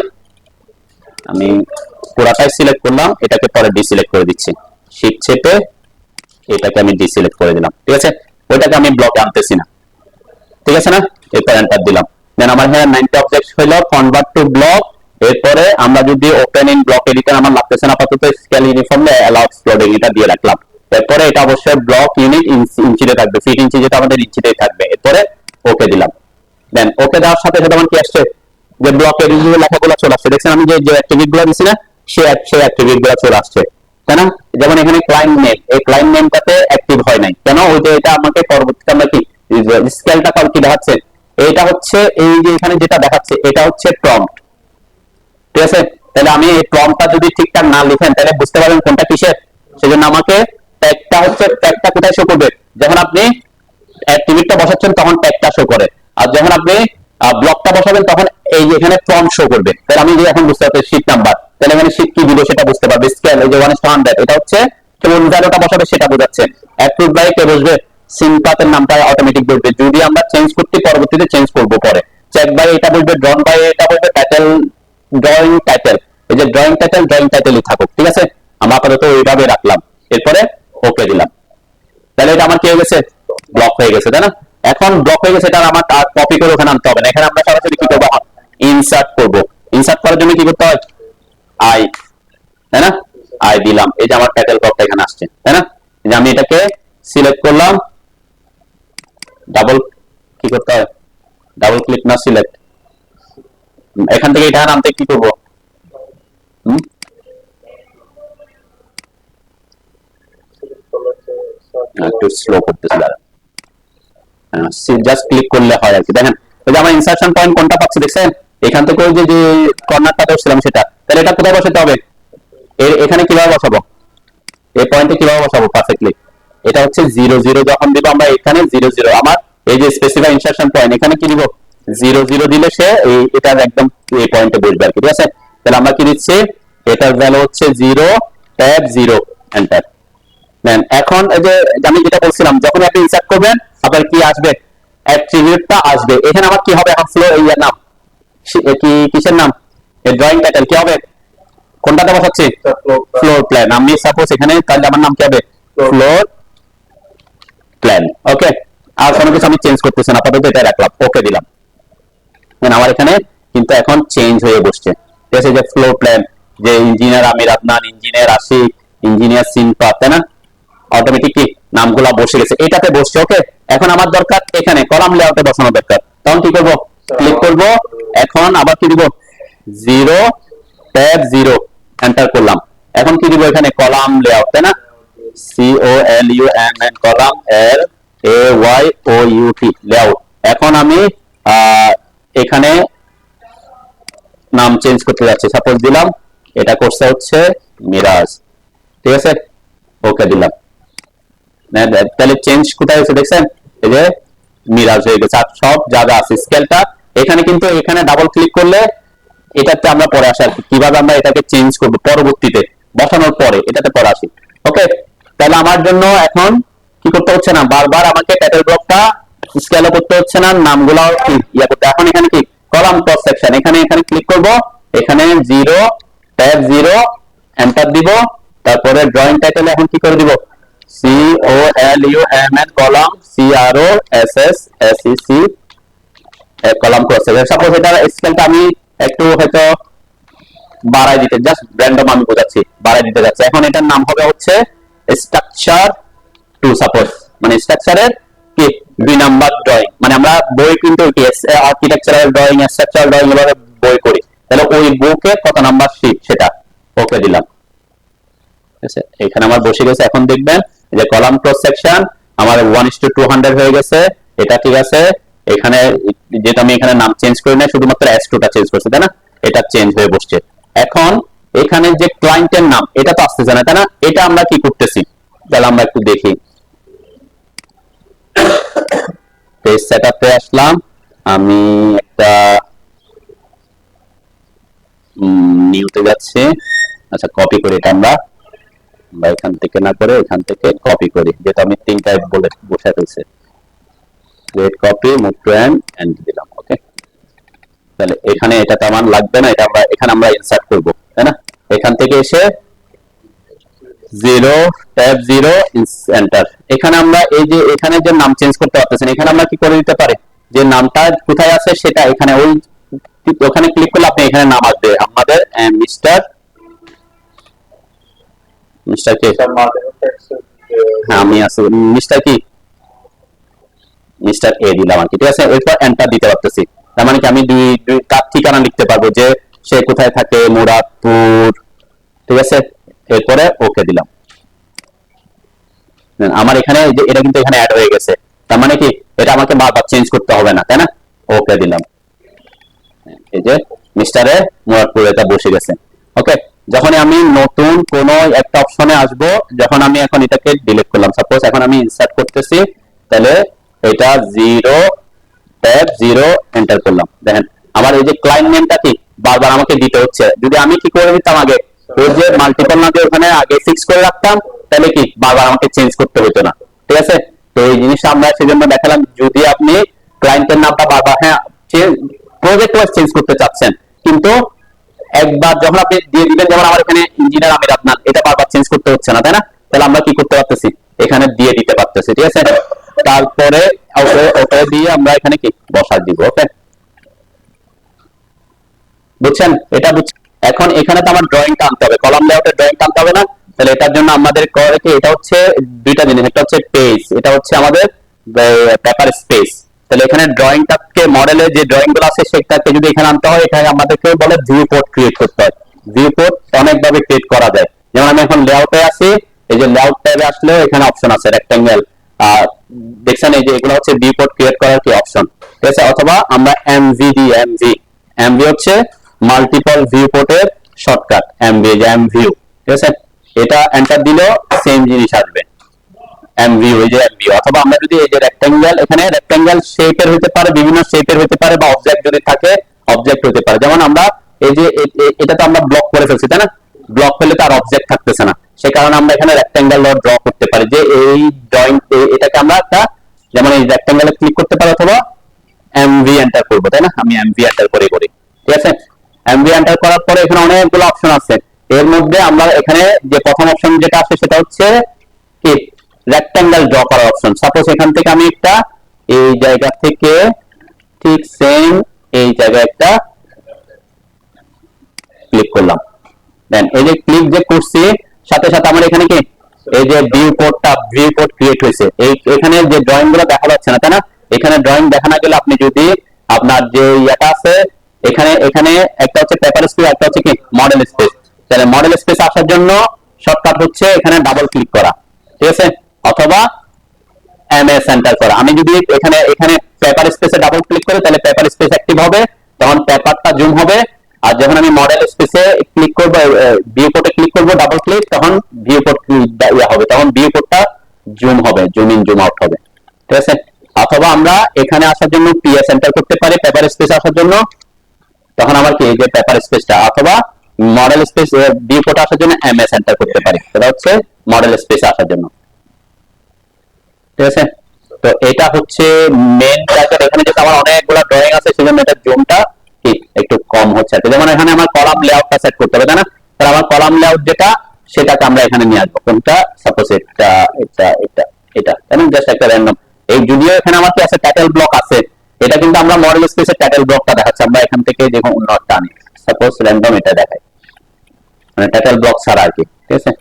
আমি পুরাটাই সিলেক্ট করলাম, এটাকে পরে ডিসিলেক্ট করে দিচ্ছি, শিফট চেপে এটাকে আমি ডিসিলেক্ট করে দিলাম। ঠিক আছে, ওইটাকে আমি ব্লকে আনতেছি না। ঠিক আছে না, এরপর এন্টার দিলাম। দেন আমার হ্যাঁ 90 অবজেক্ট হলো কনভার্ট টু ব্লক। এরপরে আমরা যদি ওপেন ইন ব্লক এডিটর আমার লাগতেছে না আপাতত, স্কেল ইউনিফর্মে অ্যালাউ এক্সপ্লোডিং এটা দিয়ে রাখলাম। এরপরে এটা অবশ্যই ব্লক ইউনিট ইঞ্চিতে থাকবে, ফিট ইঞ্চি যেটা আমাদের ইঞ্চিতেই থাকবে। এরপরে ওকে দিলাম। দেন ওকে দেওয়ার সাথে সাথে আমার কি আসছে, যে ব্লক এডিটর লেখাগুলো চলে আসছে। দেখছেন আমি যে অ্যাট্রিবিউট গুলো দিছি না, সেই অ্যাট্রিবিউট গুলো চলে আসছে, তাই না। যেমন এখানে ক্লায়েন্ট নেম, এই ক্লায়েন্ট নেমটাতে অ্যাক্টিভ হয় নাই কেন, ওই যে এটা আমাকে পরবর্তীতে আমরা কি স্কেলটা কি দেখাচ্ছে, এটা হচ্ছে এই যে এখানে যেটা দেখাচ্ছে এটা হচ্ছে প্রম্পট। ঠিক আছে, তাহলে আমি এই প্রম্পটটা যদি ঠিকঠাক না লিখেন তাহলে বুঝতে পারবেন কোনটা কিসের। সেজন্য আমাকে ট্যাগটা কোথায় শো করবে, যখন আপনি অ্যাট্রিবিউটটা বসাচ্ছেন তখন ট্যাগটা শো করে, আর যখন আপনি ব্লকটা বসাবেন তখন এই যে এখানে প্রম্পট শো করবে। তাহলে আমি যে এখন বুঝতে পারছি শীট নাম্বার, তাহলে এখানে শীট কি দিল সেটা বুঝতে পারবে। স্কেল এই যে 1:100 এটা হচ্ছে কোন জায়গাটা বসাবে সেটা বোঝাচ্ছে। অ্যাপ্রুভ বাই কে বসবে, সিনপাথের নামটা অটোমেটিক বসবে, যদি আমরা চেঞ্জ করতে পরবর্তীতে চেঞ্জ করব পরে। চেক বাই এটা বসবে, ড্রন বাই এটা বসবে, টাইটেল ড্রয়িং টাইটেল, এই যে ড্রয়িং টাইটেলই থাকুক। ঠিক আছে, আমরা আপাতত এইভাবে রাখলাম। এরপরে ওকে দিলাম, তাহলে এটা আমার কি হয়ে গেছে, ব্লক হয়ে গেছে, তাই না। এখন ব্লক হয়ে গেছে, এটা আমার কপি করে ওখানে আনতে হবে না। এখানে আমরা সরাসরি কি করবো, ইনসার্ট করব। ইনসার্ট করার জন্য কি করতে হয়, আই, তাই না, আই দিলাম, এই যে আমার টাইটেল ব্লকটা এখানে আসছে, তাই না। যে আমি এটাকে সিলেক্ট করলাম, ডাবল কি করতে হয়, ডাবল ক্লিক না সিলেক্ট, এখান থেকে এটা নামতে কি করব, একটু স্লো করতেছি, জাস্ট ক্লিক করলে হয় আর কি। দেখেন ওই যে আমার ইনসার্শন পয়েন্ট কোনটা পাচ্ছি দেখছেন, এখান থেকে ওই যে কর্নারটা ধরছিলাম সেটা, তাহলে এটা কোথায় বসাতে হবে, এখানে কিভাবে বসাবো, এই পয়েন্টে কিভাবে বসাবো পারফেক্টলি, এটা হচ্ছে 0 0 যখন দিব আমরা, এখানে 0 0 আমার এই যে স্পেসিফাই ইনসার্শন পয়েন্ট, এখানে কি দিব 0 0 দিলে সে এটা একদম এই পয়েন্টে বসবে আর কি, ঠিক আছে। তাহলে আমরা কি দিচ্ছি, এটার ভ্যালু হচ্ছে 0 ট্যাব 0 এন্টার দেন। এখন এই যে আমি যেটা বলছিলাম, যখন আপনি ইনসার্ট করবেন আপনার কি আসবে, অ্যাট্রিবিউটটা আসবে, এখানে আমার কি হবে, এখন ফ্লো এই নাম কি কিসের নাম, এই ড্রয়িং টাইটেল কি হবে, কোনটাতে বসাচ্ছি, ফ্লোর প্ল্যান। আমি সাপোজ এখানে তাহলে আমার নাম কি হবে, ফ্লোর প্ল্যান। ওকে, আর কোনো কিছু আমি চেঞ্জ করতেছি না, আপাতত এটা রাখলাম, ওকে দিলাম। আমার এখানে কিন্তু এখন চেঞ্জ হয়ে বসছে, ঠিক আছে। যে ফ্লোর প্ল্যান, যে ইঞ্জিনিয়ার আমির আদনান, ইঞ্জিনিয়ার আশিক, ইঞ্জিনিয়ার সিম্পা, তাই না, অটোমেটিক কি নামগুলা বসে গেছে, এটাতে বসছে। ওকে, এখন আমার দরকার এখানে কলাম লেআউটে বসানো দরকার, তখন কি করব, ক্লিক করব, এখন আবার কি দিব 0 ট্যাব 0 এন্টার করলাম। এখন কি দিব এখানে কলাম লেআউট, তাই না, COLUMN কলাম LAYOUT লেআউট। এখন আমি এখানে নাম চেঞ্জ করতে যাচ্ছি, সাপোজ দিলাম এটা কোর্সটা হচ্ছে মিরাজ, ঠিক আছে, ওকে দিলাম। তাহলে চেঞ্জ কোথায় হয়েছে দেখছেন, এই যে মিরাজ হয়ে গেছে, আর সব জায়গা আছে স্কেলটা এখানে, কিন্তু এখানে ডাবল ক্লিক করলে এটাতে আমরা পরে আসি আর কিভাবে আমরা এটাকে চেঞ্জ করব পরবর্তীতে বসানোর পরে, এটাতে পরে আসি। ওকে, তাহলে আমার জন্য এখন কি করতে হচ্ছে না, বারবার আমাকে টাইটেল ব্লকটা স্কেলও করতে হচ্ছে না, নামগুলো ইয়া করতে। এখন এখানে কি কলাম ক্রস সেকশন, এখানে ক্লিক করব, এখানে 0 ট্যাব 0 এন্টার দিব, তারপরে ড্রয়িং টাইটেল এখন কি করে দিব, COLUMN column CROSSEC column cross section. Suppose এটা স্কেলটা আমি একটু হয়তো বাড়াই দিতে, জাস্ট র্যান্ডম আমি বোঝাচ্ছি, বাড়াই দিতে যাচ্ছে। এখন এটার নাম হবে হচ্ছে স্ট্রাকচার 2 সাপোজ, মানে স্ট্রাকচারের কি 2 নাম্বার ড্রয়িং, মানে আমরা বই কিন্তু আর্কিটেকচারাল ড্রয়িং, স্ট্রাকচারাল ড্রয়িং এভাবে বই করি, তাহলে ওই বুকে কত নাম্বার শীট সেটা, ওকে দিলাম। ঠিক আছে, এখানে আমার বসে গেছে। এখন দেখবেন যে কলাম ক্রস সেকশন আমার 1:200 হয়ে গেছে, এটা ঠিক আছে। এখানে যেটা আমি এখানে নাম চেঞ্জ করি না, শুধুমাত্র S2 টা চেঞ্জ করছি, তাই না, এটা চেঞ্জ হয়ে বসছে। এখন এখানে যে ক্লায়েন্টের নাম এটা তো আসতেছে না, তাই না, এটা আমরা কি করতেছি, তাহলে আমরা একটু দেখি। পেজ সেটআপে আসলাম, আমি একটা নিউতে যাচ্ছি, আচ্ছা কপি করে এটা আমরা এখান থেকে না করে এখান থেকে কপি করি, যেটা আমি 3 টাইপ বলে বসায় ফেলছি, create copy, move to end দিলাম। ওকে, তাহলে এখানে এটা তো আমার লাগবে না, এটা আমরা এখানে আমরা ইনসার্ট করব, তাই না, এখান থেকে এসে 0 ট্যাব 0 এন্টার। এখানে আমরা এই যে এখানে যে নাম চেঞ্জ করতে পারতেছেন, এখানে আমরা কি করে দিতে পারি, যে নামটা কোথায় আছে সেটা এখানে ওই ওখানে ক্লিক করলে আপনি এখানে নাম আসবে আমাদের মিস্টার কে, হ্যাঁ আমি আছি মিস্টার কি, মিস্টার এ দিলাম আর কি, ঠিক আছে। এরপর এন্টার দিতে পারতেছি, তার মানে কি আমি তার ঠিকানা লিখতে পারবো যে সে কোথায় থাকে, মুরাদপুর, ঠিক আছে। এরপরে ওকে দিলাম, আমার এখানে এটা কিন্তু এখানে অ্যাড হয়ে গেছে, তার মানে কি এটা আমাকে বারবার চেঞ্জ করতে হবে না, তাই না, ওকে দিলাম। এই যে মিস্টারে মুরাদপুর এটা বসে গেছে। ওকে, যখন আমি নতুন কোন একটা অপশনে আসব, যখন আমি এখন এটাকে ডিলিট করলাম, সাপোজ এখন আমি ইনসার্ট করতেছি, তাহলে এটা 0 ট্যাব 0 এন্টার করলাম। দেখেন আমার এই যে ক্লায়েন্ট নেমটা কি বারবার আমাকে দিতে হচ্ছে, যদি আমি কি করে দিতাম আগে ওই যে মাল্টিপল না দিয়ে ওখানে আগে ফিক্স করে রাখতাম, তাহলে কি বারবার আমাকে চেঞ্জ করতে হতো না, ঠিক আছে। তো এই জিনিসটা আমরা সেজন্য দেখালাম, যদি আপনি ক্লায়েন্টের নামটা বারবার হ্যাঁ প্রজেক্ট ওয়াইজ চেঞ্জ করতে চাচ্ছেন, কিন্তু একবার যখন আপনি দিয়ে দিবেন, যেমন আমার এখানে ইঞ্জিনিয়ার আমির আদনান, এটা বারবার চেঞ্জ করতে হচ্ছে না, তাই না, তাহলে আমরা কি করতে পারতেছি, এখানে দিয়ে দিতে পারতেছি, ঠিক আছে। তারপরে ওকে দিয়ে আমরা এখানে কি বসা দিব। ওকে, বুঝছেন, এটা বুঝছেন। এখন এখানে তো আমার ড্রয়িংটা আনতে হবে, কলাম লেআউটের ড্রয়িংটা আনতে হবে না, তাহলে এটার জন্য আমাদের করে কি, এটা হচ্ছে দুইটা জিনিস, একটা হচ্ছে পেজ, এটা হচ্ছে আমাদের পেপার স্পেস। তাহলে এখানে ড্রয়িংটাকে মডেলের যে ড্রয়িং গুলো আছে সেটাকে যদি এখানে আনতে হয়, এটা আমাদেরকে বলে ভিউ পোর্ট ক্রিয়েট করতে হয়। ভিউ পোর্ট অনেকভাবে ক্রিয়েট করা যায়। যেমন আমি এখন লেআউটে আছি, এই যে লেআউট ট্যাবে আসলে এখানে অপশন আছে রেক্টেঙ্গেল, দেখছেন এই যে এগুলো হচ্ছে ভিউ পোর্ট ক্রিয়েট করার কি অপশন, ঠিক আছে। অথবা আমরা এমভি হচ্ছে মাল্টিপল ভিউ পোর্টের শর্টকাট, এমভি যে এমভিউ, ঠিক আছে। এটা এন্টার দিলেও সেম জিনিস আসবে, এমভিউ, এই যে এমভিউ। অথবা আমরা যদি এই যে রেক্টেঙ্গেল, এখানে রেক্টেঙ্গেল শেপের হতে পারে, বিভিন্ন শেপের হতে পারে, বা অবজেক্ট যদি থাকে অবজেক্ট হতে পারে। যেমন আমরা এই যে এটা তো আমরা ব্লক করে ফেলছি, তাই না? ব্লক করলে তো আর অবজেক্ট থাকতেছে না, সে কারণে আমরা এখানে রেক্টেঙ্গেল ড্র করতে পারি, যে এই ড্রয়িং এটাকে আমরা একটা, যেমন এই রেক্টেঙ্গেলে ক্লিক করতে পারি, অথবা এমভি এন্টার করবো, তাই না? আমি এমভি এন্টার করে করি, ঠিক আছে। এমভি এন্টার করার পরে এখানে অনেকগুলো অপশন আছে। এর মধ্যে আমরা এখানে যে প্রথম অপশন যেটা আছে সেটা হচ্ছে কি, রেক্টেঙ্গেল ড্র করার অপশন। সাপোজ এখান থেকে আমি একটা এই জায়গা থেকে ঠিক সেম এই জায়গায় একটা ক্লিক করলাম, দেন এই যে ক্লিক যে করছি সাথে সাথে আমার এখানে কি এই যে ভিউ পোর্ট ক্রিয়েট হয়েছে। এখানে যে ড্রয়িং গুলো দেখা যাচ্ছে না, তাই না? এখানে ড্রয়িং দেখা না গেলে আপনি যদি আপনার যে ইয়েটা আছে, এখানে একটা হচ্ছে পেপার স্পেস, একটা হচ্ছে কি মডেল স্পেস। তাহলে মডেল স্পেস আসার জন্য শর্টকাট হচ্ছে এখানে ডাবল ক্লিক করা, ঠিক আছে, অথবা এমএস এন্টার করা। আমি যদি এখানে পেপার স্পেসে ডাবল ক্লিক করি, তাহলে পেপার স্পেস অ্যাক্টিভ হবে, তখন পেপারটা জুম হবে। আর যখন আমি মডেল স্পেসে ক্লিক করব, ভিউ পোর্টে ক্লিক করব ডাবল ক্লিক, তখন ভিউ পোর্ট হবে, তখন ভিউ পোর্টটা জুম হবে, জুম ইন জুম আউট হবে, ঠিক আছে। অথবা আমরা এখানে আসার জন্য পিএস এন্টার করতে পারি, পেপার স্পেসে আসার জন্য, তখন আমার কি এই যে পেপার স্পেসটা, অথবা মডেল স্পেস ভিউ পোর্টে আসার জন্য এমএস এন্টার করতে পারি, এটা হচ্ছে মডেল স্পেসে আসার জন্য, ঠিক আছে। তো এটা হচ্ছে মেন টার্গেট। এখানে যেটা আমার অনেকগুলো ড্রয়িং আছে, সেজন্য এটা জুমটা কি একটু কম হচ্ছে। যেমন এখানে আমার কলাম লেআউটটা সেট করতে হবে, তাই না? তাহলে আমার কলাম লেআউট যেটা, সেটাকে আমরা এখানে নিয়ে আসবো। কোনটা? সাপোজ এটা এটা এটা এটা, তাই না? জাস্ট একটা র্যান্ডম। এই যদিও এখানে আমার কি আছে, টাইটেল ব্লক আছে, এটা কিন্তু আমরা মডেল স্পেসের টাইটেল ব্লকটা দেখাচ্ছি। আমরা এখান থেকে দেখুন নটটা আনি, সাপোজ র্যান্ডম এটা দেখাই, মানে টাইটেল ব্লক ছাড়া আর কি, ঠিক আছে।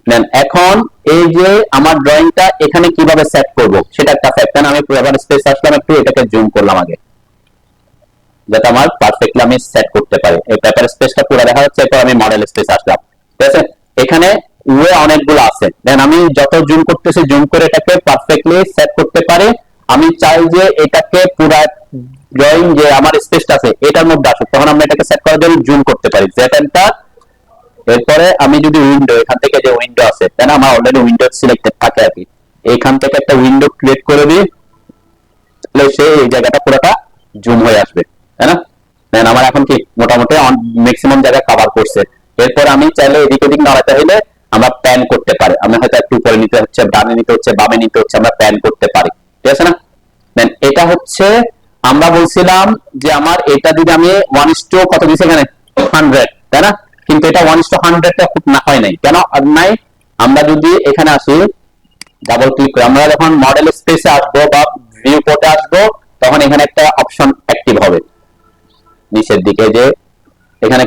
দেন এখন এই যে আমার ড্রয়িংটা এখানে কিভাবে সেট করব সেটা একটা ফ্যাক্ট। আমি পেপার স্পেস আসলাম, একটু এটাকে জুম করলাম আগে, যাতে আমার পারফেক্টলি আমি সেট করতে পারি। এই পেপার স্পেসটা পুরো দেখা যাচ্ছে। এরপর আমি মডেল স্পেস আসলাম, ঠিক আছে। এখানে ওয়ে অনেকগুলো আছে, দেন আমি যত জুম করতেছি, জুম করে এটাকে পারফেক্টলি সেট করতে পারি। আমি চাই যে এটাকে পুরো ড্রয়িং যে আমার স্পেসটা আছে এটার মধ্যে আসুক, তখন আমরা এটাকে সেট করার জন্য জুম করতে পারি, জেড এন্টার। এরপরে আমি যদি উইন্ডো, এখান থেকে যে উইন্ডো আছে, তাই না, আমার অলরেডি উইন্ডো সিলেক্টেড থাকে আর কি, এখান থেকে একটা উইন্ডো ক্রিয়েট করে দিই, তাহলে সে এই জায়গাটা পুরোটা জুম হয়ে আসবে, তাই না? দেন আমার এখন কি মোটামুটি ম্যাক্সিমাম জায়গা কভার করছে। এরপর আমি চাইলে এদিক ওদিক নাড়াতে হলে আমরা প্যান করতে পারি, আমি হয়তো একটু উপরে নিতে হচ্ছে, ডানে নিতে হচ্ছে, বামে নিতে হচ্ছে, আমরা প্যান করতে পারি, ঠিক আছে না? দেন এটা হচ্ছে আমরা বলছিলাম যে আমার এটা যদি আমি 1:, কত দিছি এখানে 100, তাই না? কিন্তু এটা 1:100 না হয় নাই, কেন নাই? আমরা যদি এখানে আসি, ডাবল ক্লিক করে আমরা যখন মডেল স্পেসে আসবো বা ভিউ পোর্টে আসবো, তখন এখানে একটা অপশন অ্যাক্টিভ হবে নিচের দিকে, যে এখানে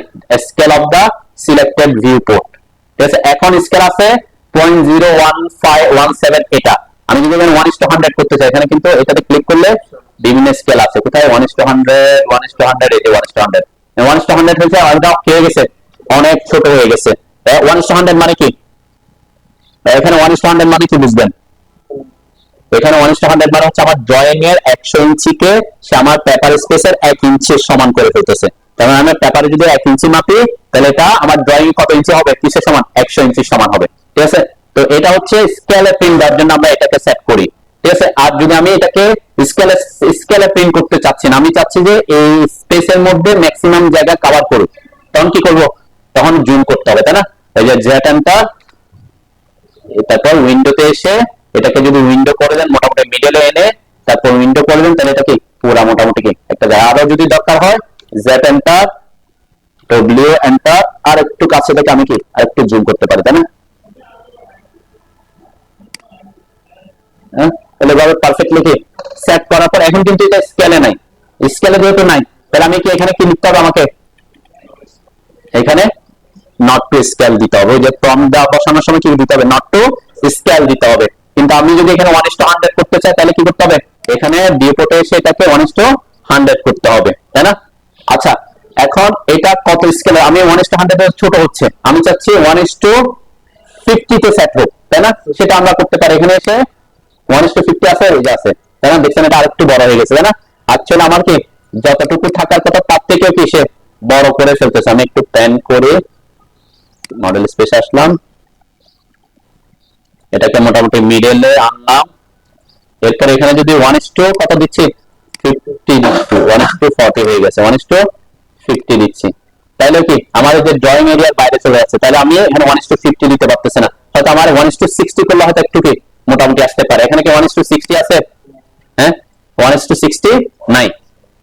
scale of the selected viewport, ঠিক আছে। এখন স্কেল আছে 0.01517, এটা আমি যদি এখানে 1:100 করতে চাই, এখানে কিন্তু এটাতে ক্লিক করলে বিভিন্ন স্কেল আছে, কোথায় 1:100, 1:100, এই যে 1:100, 1:100 হয়েছে, এটা হয়ে গেছে, অনেক ছোট হয়ে গেছে। 1:100 মানে কি? এখানে 1:100 মানে কি বুঝবেন? এখানে 1:100 মানে হচ্ছে আমার ড্রয়িং এর 100 ইঞ্চিকে সে আমার পেপার স্পেসের 1 ইঞ্চি সমান করে ফেলতেছে। তার মানে আমি পেপারে যদি 1 ইঞ্চি মাপি, তাহলে এটা আমার ড্রয়িং কত ইঞ্চি হবে? কিসের সমান? 100 ইঞ্চি সমান হবে, ঠিক আছে। তো এটা হচ্ছে স্কেলে প্রিন্ট দেওয়ার জন্য আমরা এটাকে সেট করি, ঠিক আছে। আর যদি আমি এটাকে স্কেলে প্রিন্ট করতে চাচ্ছি না, আমি চাচ্ছি যে এই স্পেসের মধ্যে ম্যাক্সিমাম জায়গা কভার করুক, তখন কি করব? তখন জুম করতে হবে, তাই না? এই যে জেড এন্টার, তারপর উইন্ডোতে এসে এটাকে যদি উইন্ডো করে দেন, মোটামুটি মিডলে এনে তারপর উইন্ডো করে দেন, তাহলে এটা কি পুরো মোটামুটি কি একটা জায়গা। আরো যদি দরকার হয় জেড এন্টার, ডব্লিউ এন্টার, আর একটু কাছে থেকে আমি কি আর একটু জুম করতে পারি, তাই না? তাহলে ভাবে পারফেক্টলি কি সেট করার পর এখন কিন্তু এটা স্কেলে নাই, স্কেলে যেহেতু নাই, তাহলে আমি কি এখানে কি লিখতে হবে? আমাকে এখানে নট টু স্কেল দিতে হবে, ওই যে প্রম দা বসানোর সময় কি দিতে হবে, নট টু স্কেল দিতে হবে। কিন্তু আমি যদি এখানে 1:100 করতে চাই তাহলে কি করতে হবে, এখানে ভিউপোর্টে এসে এটাকে 1:100 করতে হবে, তাই না? আচ্ছা, এখন এটা কত স্কেলে, আমি 1:100 এর ছোট হচ্ছে, আমি চাচ্ছি 1:50 তে সেট হোক, তাই না? সেটা আমরা করতে পারি, এখানে এসে 1:50 আছে, এই যে আছে, তাই না? দেখছেন এটা আরেকটু বড় হয়ে গেছে, তাই না? অ্যাকচুয়ালি আমার কি যতটুকু থাকার কথা তার থেকেও কি সে বড় করে ফেলতেছে। আমি একটু প্যান করে মডেল স্পেস আসলাম, এটাকে মোটামুটি মিডলে আনলাম। এরপর এখানে যদি 1:, কত দিচ্ছি, 50 দিচ্ছি, 1:40 হয়ে গেছে, 1:50 দিচ্ছি। তাহলে কি আমার যে ড্রয়িং এরিয়ার বাইরে চলে যাচ্ছে, তাহলে আমি এখানে 1:50 দিতে পারতেছি না, হয়তো আমার 1:60 করলে হয়তো একটু কি মোটামুটি আসতে পারে। এখানে কি 1:60 আছে? হ্যাঁ, 1:60 নাই,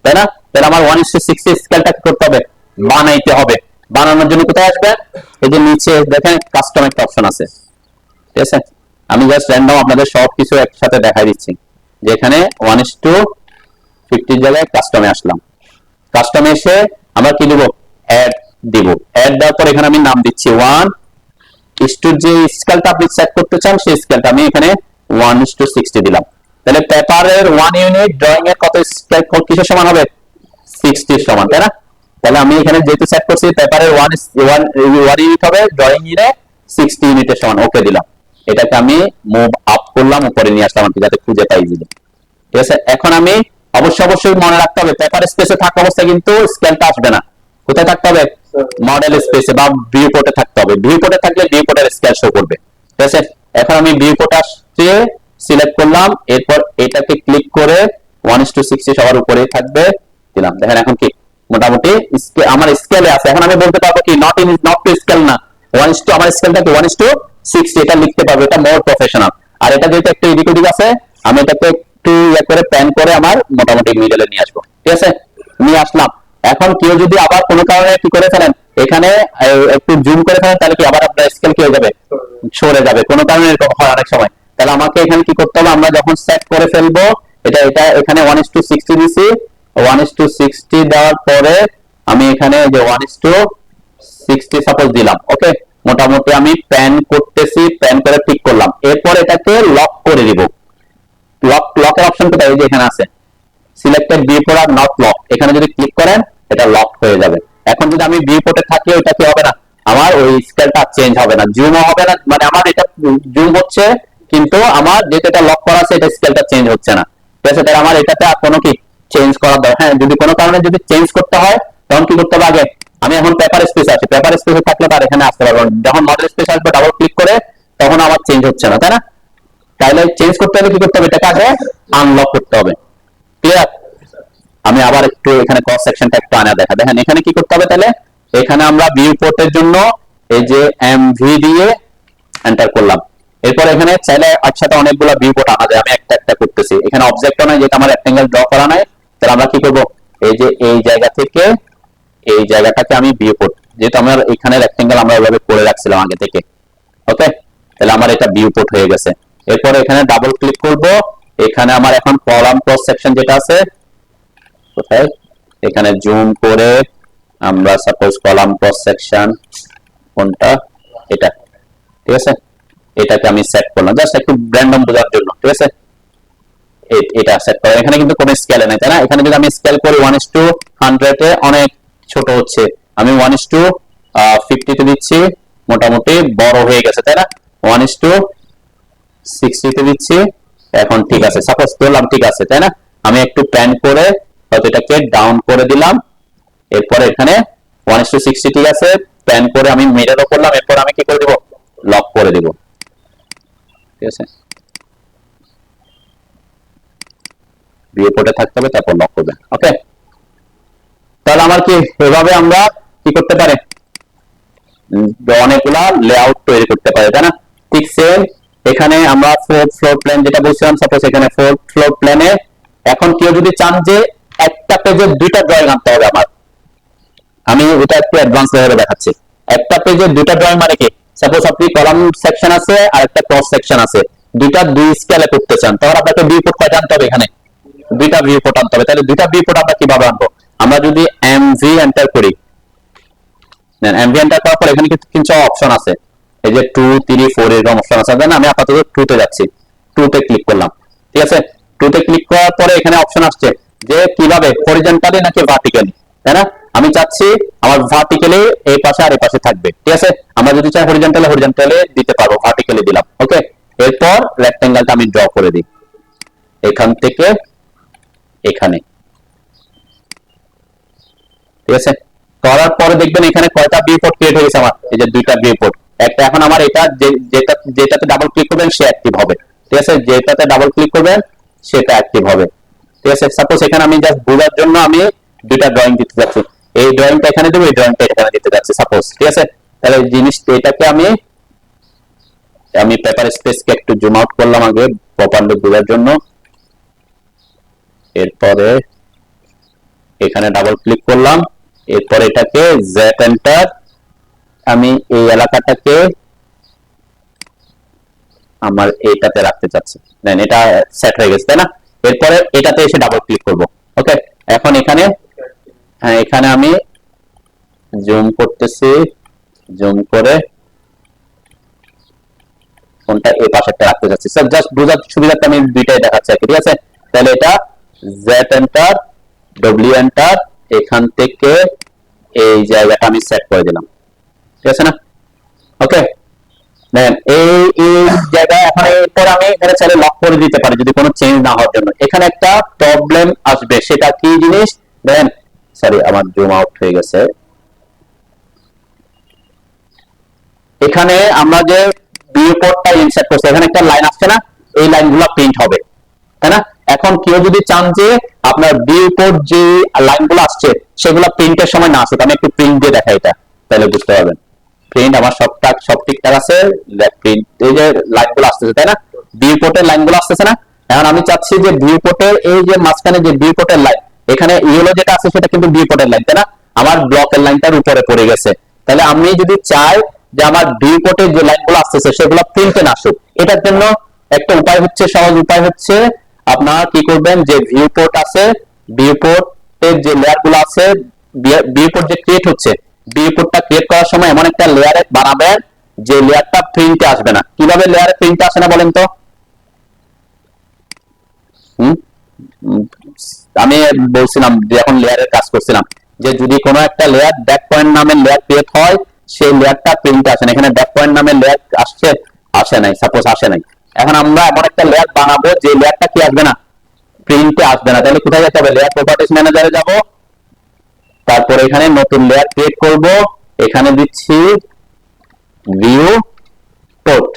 তাই না? তাহলে আমার 1:60 স্কেলটা কি করতে হবে, বানাইতে হবে। বানানোর জন্য কোথায় আসবে, এই যে নিচে দেখেন কাস্টম একটা অপশন আছে, ঠিক আছে? আমি জাস্ট র্যান্ডম আপনাদের সবকিছু একসাথে দেখাই দিচ্ছি, যে এখানে 1:50 জায়গায় কাস্টমে আসলাম। কাস্টমে এসে আমরা কি দিব, অ্যাড দিব। অ্যাড দেওয়ার পর এখানে আমি নাম দিচ্ছি 1 যে স্কেলটা আপনি সেট করতে চান সেই স্কেলটা আমি এখানে 1:60 দিলাম। তাহলে পেপারের 1 ইউনিট ড্রয়িং এর কত স্কেল কিসের সমান হবে, 60 এর সমান, তাই না? তাহলে আমি এখানে যেহেতু সেট করছি পেপারের 1 ইউনিট হবে, ড্রয়িং এর 60 ইউনিটের সমান, ওকে দিলাম। এটাকে আমি মুভ আপ করলাম, উপরে নিয়ে আসলাম যাতে খুঁজে পাই দিলে, ঠিক আছে? এখন আমি অবশ্যই মনে রাখতে হবে পেপার স্পেসে থাকা অবস্থায় কিন্তু স্কেলটা আসবে না। কোথায় থাকতে হবে, মডেল স্পেসে বা ভিউ পোর্টে থাকতে হবে। ভিউ পোর্টে থাকলে ভিউ পোর্টের স্কেল শো করবে, ঠিক আছে? এখন আমি ভিউ পোর্ট আসছে সিলেক্ট করলাম, এরপর এটাকে ক্লিক করে 1:60 সবার উপরে থাকবে দিলাম। দেখেন এখন কি মোটামুটি আমার স্কেলে আছে। এখন আমি বলতে পারবো কি নট টু স্কেল না, 1:, আমার স্কেলটা কি 1:60, এটা লিখতে পারবো, এটা মোর প্রফেশনাল। আর এটা যেহেতু একটু এদিক ওদিক আছে, আমি এটাকে একটু করে প্যান করে আমার মোটামুটি মিডলে নিয়ে আসবো, ঠিক আছে? নিয়ে আসলাম। এখন কেউ যদি আবার কোনো কারণে কি করে ফেলেন, এখানে একটু জুম করে ফেলেন, তাহলে কি আবার আপনার স্কেল কি হয়ে যাবে, সরে যাবে, কোনো কারণে এরকম হয় অনেক সময়। তাহলে আমাকে এখানে কি করতে হবে, আমরা যখন সেট করে ফেলবো এটা এখানে 1:60 দিছি, 1:60 দেওয়ার পরে আমি এখানে যে 1:60 সাপোজ দিলাম, ওকে? মোটামুটি আমি প্যান করতেছি, প্যান করে ঠিক করলাম। এরপর এটাকে লক করে দিব। লকের অপশন কোথায়, এই যে এখানে আছে selected viewport are not lock, এখানে যদি ক্লিক করেন এটা লক হয়ে যাবে। এখন যদি আমি ভিউপোর্টে থাকি ওইটা কি হবে না, আমার ওই স্কেলটা চেঞ্জ হবে না, জুমও হবে না, মানে আমার এটা জুম হচ্ছে কিন্তু আমার যেটা এটা লক করা আছে এটা স্কেলটা চেঞ্জ হচ্ছে না, ঠিক আছে? তাহলে আমার এটাতে আর কোনো কি চেঞ্জ করার দরকার, হ্যাঁ যদি কোনো কারণে যদি চেঞ্জ করতে হয় তখন কি করতে হবে, আগে আমি এখন পেপার স্পেস আছে, পেপার স্পেসে থাকলে তার এখানে আসতে পারবো, যখন মডেল স্পেস আসবে ডাবল ক্লিক করে তখন আমার চেঞ্জ হচ্ছে না, তাই না? তাহলে চেঞ্জ করতে হলে কি করতে হবে, এটাকে আগে আনলক করতে হবে, ক্লিয়ার? আমি আবার একটু এখানে ক্রস সেকশনটা একটু আনা দেখা, দেখেন এখানে কি করতে হবে, তাহলে এখানে আমরা ভিউ পোর্টের জন্য এই যে এমভি দিয়ে এন্টার করলাম। এরপর এখানে চাইলে একসাথে অনেকগুলো ভিউ পোর্ট আনা যায়, আমি একটা একটা করতেছি। এখানে অবজেক্টও নাই, যেটা আমার রেক্টেঙ্গেল ড্র করা নাই, তাহলে আমরা কি করব, এই যে এই জায়গা থেকে এই জায়গাটাকে আমি ভিউ পোর্ট, যেহেতু আমার এখানে রেক্টেঙ্গেল আমরা ওইভাবে করে রাখছিলাম আগে থেকে, ওকে? তাহলে আমার এটা ভিউ পোর্ট হয়ে গেছে। এরপর এখানে ডাবল ক্লিক করব, এখানে আমার এখন কলাম ক্রস সেকশন যেটা আছে কোথায়, এখানে জুম করে আমরা সাপোজ কলাম ক্রস সেকশন কোনটা, এটা, ঠিক আছে? এটাকে আমি সেট করলাম জাস্ট একটু র্যান্ডম বোঝার জন্য, ঠিক আছে? এটা সেট করা, এখানে কিন্তু কোনো স্কেলে নাই, তাই না? এখানে যদি আমি স্কেল করি 1:100 এ অনেক ছোট হচ্ছে, আমি 1:50 তে দিচ্ছি, মোটামুটি বড় হয়ে গেছে, তাই না? 1:60 তে দিচ্ছি, এখন ঠিক আছে, সাপোজ করলাম ঠিক আছে, তাই না? আমি একটু প্যান করে হয়তো এটাকে ডাউন করে দিলাম, এরপর এখানে 1:60 ঠিক আছে, প্যান করে আমি মিডলও করলাম, এরপর আমি কি করে দিব, লক করে দিব, ঠিক আছে? ভিউপোর্টে থাকতে হবে, তারপর লক করবেন, ওকে? তাহলে আমার কি এভাবে আমরা কি করতে পারে, অনেকগুলা লেআউট তৈরি করতে পারে, তাই না? ঠিক সেম এখানে আমরা ফোর্থ ফ্লোর প্ল্যান যেটা বলছিলাম, সাপোজ এখানে ফোর্থ ফ্লোর প্ল্যানে এখন কেউ যদি চান যে একটা পেজে দুইটা ড্রয়িং আনতে হবে আমার, আমি এটা একটু অ্যাডভান্স লেভেলে দেখাচ্ছি। একটা পেজে দুইটা ড্রয়িং মানে কি, সাপোজ আপনি কলাম সেকশন আছে আর একটা ক্রস সেকশন আছে, দুইটা দুই স্কেলে করতে চান, তাহলে আপনাকে ভিউপোর্ট কয়টা আনতে হবে, এখানে দুইটা ভিউপোর্ট আনতে হবে। তাহলে দুইটা ভিউপোর্ট আমরা কিভাবে আনবো, আমরা যদি এমভি এন্টার করি, এন্টার করার পর এখানে কিছু অপশন আছে, এই যে 2 3 4 এরকম অপশন আছে, তাই না? আমি আপাতত 2 তে যাচ্ছি, 2 তে ক্লিক করলাম। ঠিক আছে, 2 তে ক্লিক করার পরে এখানে অপশন আসছে যে কিভাবে হরিজন্টালি নাকি ভার্টিক্যালি, তাই না? আমি চাচ্ছি আমার ভার্টিক্যালি এই পাশে আর এই পাশে থাকবে। ঠিক আছে, আমরা যদি চাই হরিজন্টালি দিতে পারবো, ভার্টিক্যালি দিলাম। ওকে, এরপর রেক্টেঙ্গেলটা আমি ড্র করে দিই এখান থেকে এখানে। ঠিক আছে, করার পরে দেখবেন এখানে কয়টা ভিউ পোর্ট ক্রিয়েট হয়েছে আমার, এই যে 2টা ভিউ পোর্ট। একটা এখন আমার এটা যেটাতে ডাবল ক্লিক করবেন সে অ্যাক্টিভ হবে। ঠিক আছে, যেটাতে ডাবল ক্লিক করবেন সেটা অ্যাক্টিভ হবে। ঠিক আছে, সাপোজ এখানে আমি জাস্ট বোঝার জন্য আমি 2টা ড্রয়িং দিতে যাচ্ছি, এই ড্রয়িংটা এখানে দেবো, এই ড্রয়িংটা এখানে দিতে যাচ্ছি সাপোজ। ঠিক আছে, তাহলে এই জিনিসটা এটাকে আমি পেপার স্পেসকে একটু জুম আউট করলাম আগে প্রপারলি বোঝার জন্য। এরপরে এখানে ডাবল ক্লিক করলাম, এরপর এটাকে জেড এন্টার, আমি এই এলাকাটাকে আমার এইটাতে রাখতে চাচ্ছি, দেন এটা সেট হয়ে গেছে, তাই না? এরপরে এটাতে এসে ডাবল ক্লিক করব। ওকে, এখন এখানে আমি জুম করতেছি, জুম করে কোনটা এই পাশেরটা রাখতে চাচ্ছি, স্যার জাস্ট বোঝার সুবিধাতে আমি দুইটাই দেখাচ্ছি। ঠিক আছে, তাহলে এটা জেড এন্টার, ডব্লিউ এন্টার, এখান থেকে এই জায়গাটা আমি সেট করে দিলাম। ঠিক আছে না? ওকে, দেন এই জায়গায় এখন এরপর আমি এখানে চাইলে লক করে দিতে পারি যদি কোনো চেঞ্জ না হওয়ার জন্য। এখানে একটা প্রবলেম আসবে, সেটা কি জিনিস দেন, সরি আমার জুম আউট হয়ে গেছে। এখানে আমরা যে ভিউ পোর্টটা ইনসার্ট করছি, এখানে একটা লাইন আসছে না, এই লাইনগুলো প্রিন্ট হবে, তাই না? এখন কেউ যদি চান যে আপনার ভিউ পোর্ট যে লাইনগুলো আসছে সেগুলো প্রিন্টের সময় না আসে, আমি একটু প্রিন্ট দিয়ে দেখাই এটা, তাহলে বুঝতে পারবেন। প্রিন্ট আমার সব ঠিকঠাক আছে, প্রিন্ট এই যে লাইনগুলো আসতেছে, তাই না? ভিউ পোর্টের লাইনগুলো আসতেছে না? এখন আমি চাচ্ছি যে ভিউ পোর্টের এই যে মাঝখানে যে ভিউ পোর্টের লাইন, এখানে ইয়েলো যেটা আছে সেটা কিন্তু ভিউ পোর্টের লাইন, তাই না? আমার ব্লকের লাইনটার উপরে পড়ে গেছে। তাহলে আমি যদি চাই যে আমার ভিউ পোর্টের যে লাইনগুলো আসতেছে সেগুলো প্রিন্টে না আসুক, এটার জন্য একটা উপায় হচ্ছে, সহজ উপায় হচ্ছে আপনারা কি করবেন, যে ভিউ পোর্ট আছে, ভিউ পোর্টের যে লেয়ার গুলো আছে, ভিউ পোর্ট যে ক্রিয়েট হচ্ছে, ভিউ পোর্টটা ক্রিয়েট করার সময় এমন একটা লেয়ারে বানাবেন যে লেয়ারটা প্রিন্টে আসবে না। কিভাবে লেয়ারে প্রিন্টে আসে না বলেন তো? আমি বলছিলাম যে এখন লেয়ারের কাজ করছিলাম, যে যদি কোনো একটা লেয়ার ব্যাক পয়েন্ট নামের লেয়ার ক্রিয়েট হয় সেই লেয়ারটা প্রিন্টে আসে না। এখানে ব্যাক পয়েন্ট নামের লেয়ার আসে নাই, সাপোজ আসে নাই। এখন আমরা এমন একটা লেয়ার বানাবো যে লেয়ারটা কি আসবে না, প্রিন্টে আসবে না। তাহলে কোথায় যেতে হবে? লেয়ার প্রপার্টিজ ম্যানেজারে যাব, তারপর এখানে নতুন লেয়ার ক্রিয়েট করব, এখানে দিচ্ছি ভিউ পোর্ট,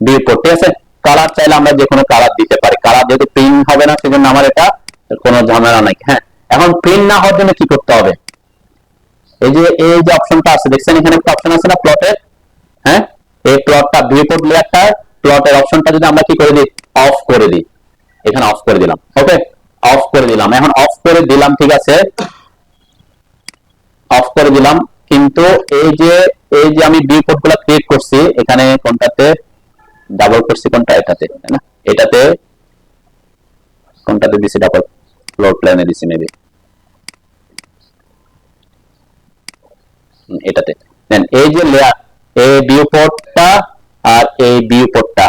ভিউ পোর্ট। ঠিক আছে, কালার চাইলে আমরা যে কোনো কালার দিতে পারি, কালার যেহেতু প্রিন্ট হবে না সেজন্য আমার এটা কোনো ঝামেলা নাই। হ্যাঁ, এখন প্রিন্ট না হওয়ার জন্য কি করতে হবে? এই যে অপশনটা আছে দেখছেন, এখানে একটা অপশন আছে না প্লটের, হ্যাঁ, এই প্লটটা ভিউ পোর্ট লেয়ারটা প্লটের অপশনটা যদি আমরা কি করে দিই, অফ করে দিই, এখানে অফ করে দিলাম। ওকে, অফ করে দিলাম, এখন অফ করে দিলাম। ঠিক আছে, অফ করে দিলাম, কিন্তু এই যে আমি ভিউ পোর্ট গুলো ক্রিয়েট করছি, এখানে কোনটাতে ডাবল করছি, কোনটা এটাতে, তাই না? এটাতে কোনটাতে দিছি, ডাবল ফ্লোর প্ল্যানে দিছি মেবি, এটাতে। দেন এই যে লেয়ার, এই ভিউ পোর্টটা আর এই ভিউ পোর্টটা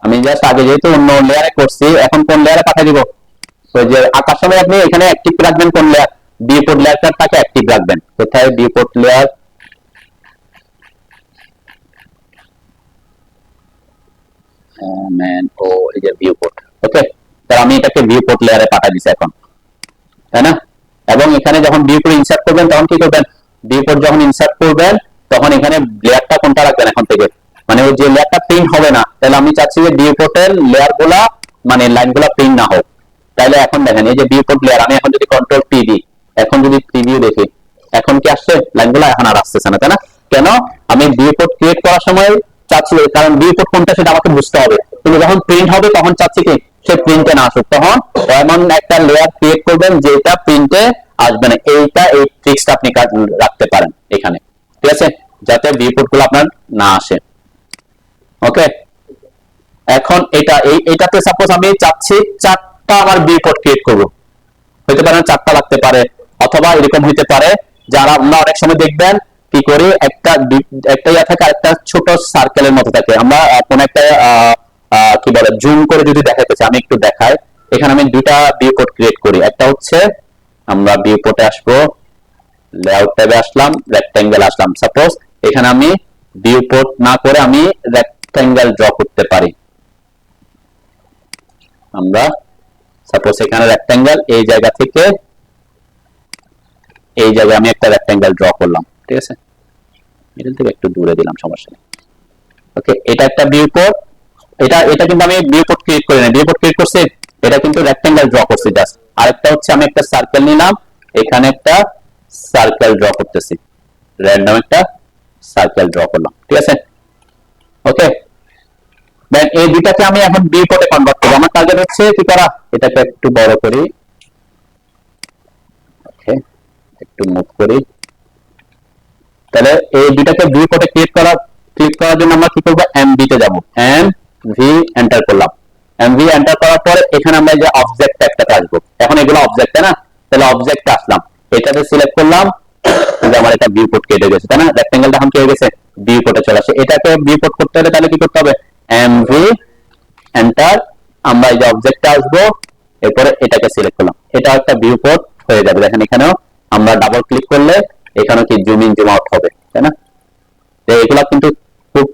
আমি জাস্ট আগে যেহেতু অন্য লেয়ারে করছি, এখন কোন লেয়ারে পাঠিয়ে দিব? ওই যে আঁকার সময় আপনি এখানে অ্যাক্টিভ রাখবেন কোন লেয়ার, ভিউ পোর্ট লেয়ারটাকে অ্যাক্টিভ রাখবেন। কোথায় ভিউ পোর্ট লেয়ার, এই যে ভিউ পোর্ট। ওকে, তাহলে আমি এটাকে ভিউ পোর্ট লেয়ারে পাঠিয়ে দিছি এখন, তাই না? এবং এখানে যখন ভিউ পোর্ট ইনসার্ট করবেন তখন কি করবেন, ভিউ পোর্ট যখন ইনসার্ট করবেন তখন এখানে লেয়ারটা কোনটা রাখবেন এখন থেকে, মানে ওই যে লেয়ারটা প্রিন্ট হবে না। তাহলে আমি চাচ্ছি যে ভিউ পোর্টের লেয়ার গুলা মানে লাইন গুলা প্রিন্ট না হোক। তাহলে এখন দেখেন এই যে ভিউ পোর্ট লেয়ার, আমি এখন যদি কন্ট্রোল পি দিই, এখন যদি প্রিভিউ দেখি, এখন কি আসছে? লাইন গুলা এখন আর আসতেছে না, তাই না? কেন? আমি ভিউ পোর্ট ক্রিয়েট করার সময় চাচ্ছি, কারণ ভিউ পোর্ট কোনটা সেটা আমাকে বুঝতে হবে, কিন্তু যখন প্রিন্ট হবে তখন চাচ্ছি কি সে প্রিন্টে না আসুক, তখন এমন একটা লেয়ার ক্রিয়েট করবেন যেটা প্রিন্টে আসবে না। এইটা এই ট্রিক্সটা আপনি রাখতে পারেন এখানে, ঠিক আছে, যাতে ভিউ পোর্ট গুলো আপনার না আসে। ওকে, এখন এটাতে সাপোজ আমি চাচ্ছি 4টা আমার ভিউ পোর্ট ক্রিয়েট করব, হইতে পারে 4টা লাগতে পারে, অথবা এরকম হইতে পারে যারা আমরা অনেক সময় দেখবেন কি করি, একটা একটা ইয়া থাকে, একটা ছোট সার্কেলের মতো থাকে। আমরা কোন একটা কি বলে জুম করে যদি দেখাতে চাই, আমি একটু দেখাই। এখানে আমি দুইটা ভিউ পোর্ট ক্রিয়েট করি। একটা হচ্ছে আমরা ভিউ পোর্টে আসবো, লেআউট ট্যাবে আসলাম, রেক্টেঙ্গেল আসলাম। সাপোজ এখানে আমি ভিউ পোর্ট না করে আমি রেক্টেঙ্গেল ড্র করতে পারি। আমরা সাপোজ এখানে রেক্টেঙ্গেল, এই জায়গা থেকে এই জায়গায় আমি একটা রেক্টেঙ্গেল ড্র করলাম, ঠিক আছে, মিডল থেকে একটু দূরে দিলাম, সমস্যা নেই। ওকে, এটা একটা ভিউ পোর্ট। এটা এটা কিন্তু আমি ভিউ পোর্ট ক্রিয়েট করি না, ভিউ পোর্ট ক্রিয়েট করছি, এটা কিন্তু রেক্টেঙ্গেল ড্র করছি জাস্ট। আরেকটা হচ্ছে আমি একটা সার্কেল নিলাম, এখানে একটা সার্কেল ড্র করতেছি, র্যান্ডম একটা সার্কেল ড্র করলাম, ঠিক আছে। ওকে, দেন এই দুটাকে আমি এখন ভিউ পোর্টে কনভার্ট করব। আমার টার্গেট হচ্ছে কি করা, এটাকে একটু বড় করি, ওকে, একটু মুভ করি। তাহলে এই দুটাকে ভিউ পোর্টে ক্লিক করার জন্য আমরা কি করব, এমভি তে যাব, এমভি এন্টার করলাম। এমভি এন্টার করার পরে এখানে আমরা যে অবজেক্ট একটা আসবো, এখন এগুলো অবজেক্ট, তাই না? তাহলে অবজেক্টে আসলাম, এটাতে সিলেক্ট করলাম, যে আমার এটা ভিউ পোর্ট কেটে গেছে, তাই না? রেক্টেঙ্গেলটা এখন কি হয়ে গেছে, ভিউ পোর্টে চলে আসে। এটাকে ভিউ পোর্ট করতে হলে তাহলে কি করতে হবে, এমভি এন্টার, আমরা এই যে অবজেক্টে আসবো, এরপরে এটাকে সিলেক্ট করলাম, এটা একটা ভিউ পোর্ট হয়ে যাবে। দেখেন এখানেও আমরা ডাবল ক্লিক করলে এখানেও কি জুম ইন জুম আউট হবে, তাই না? এগুলা কিন্তু খুব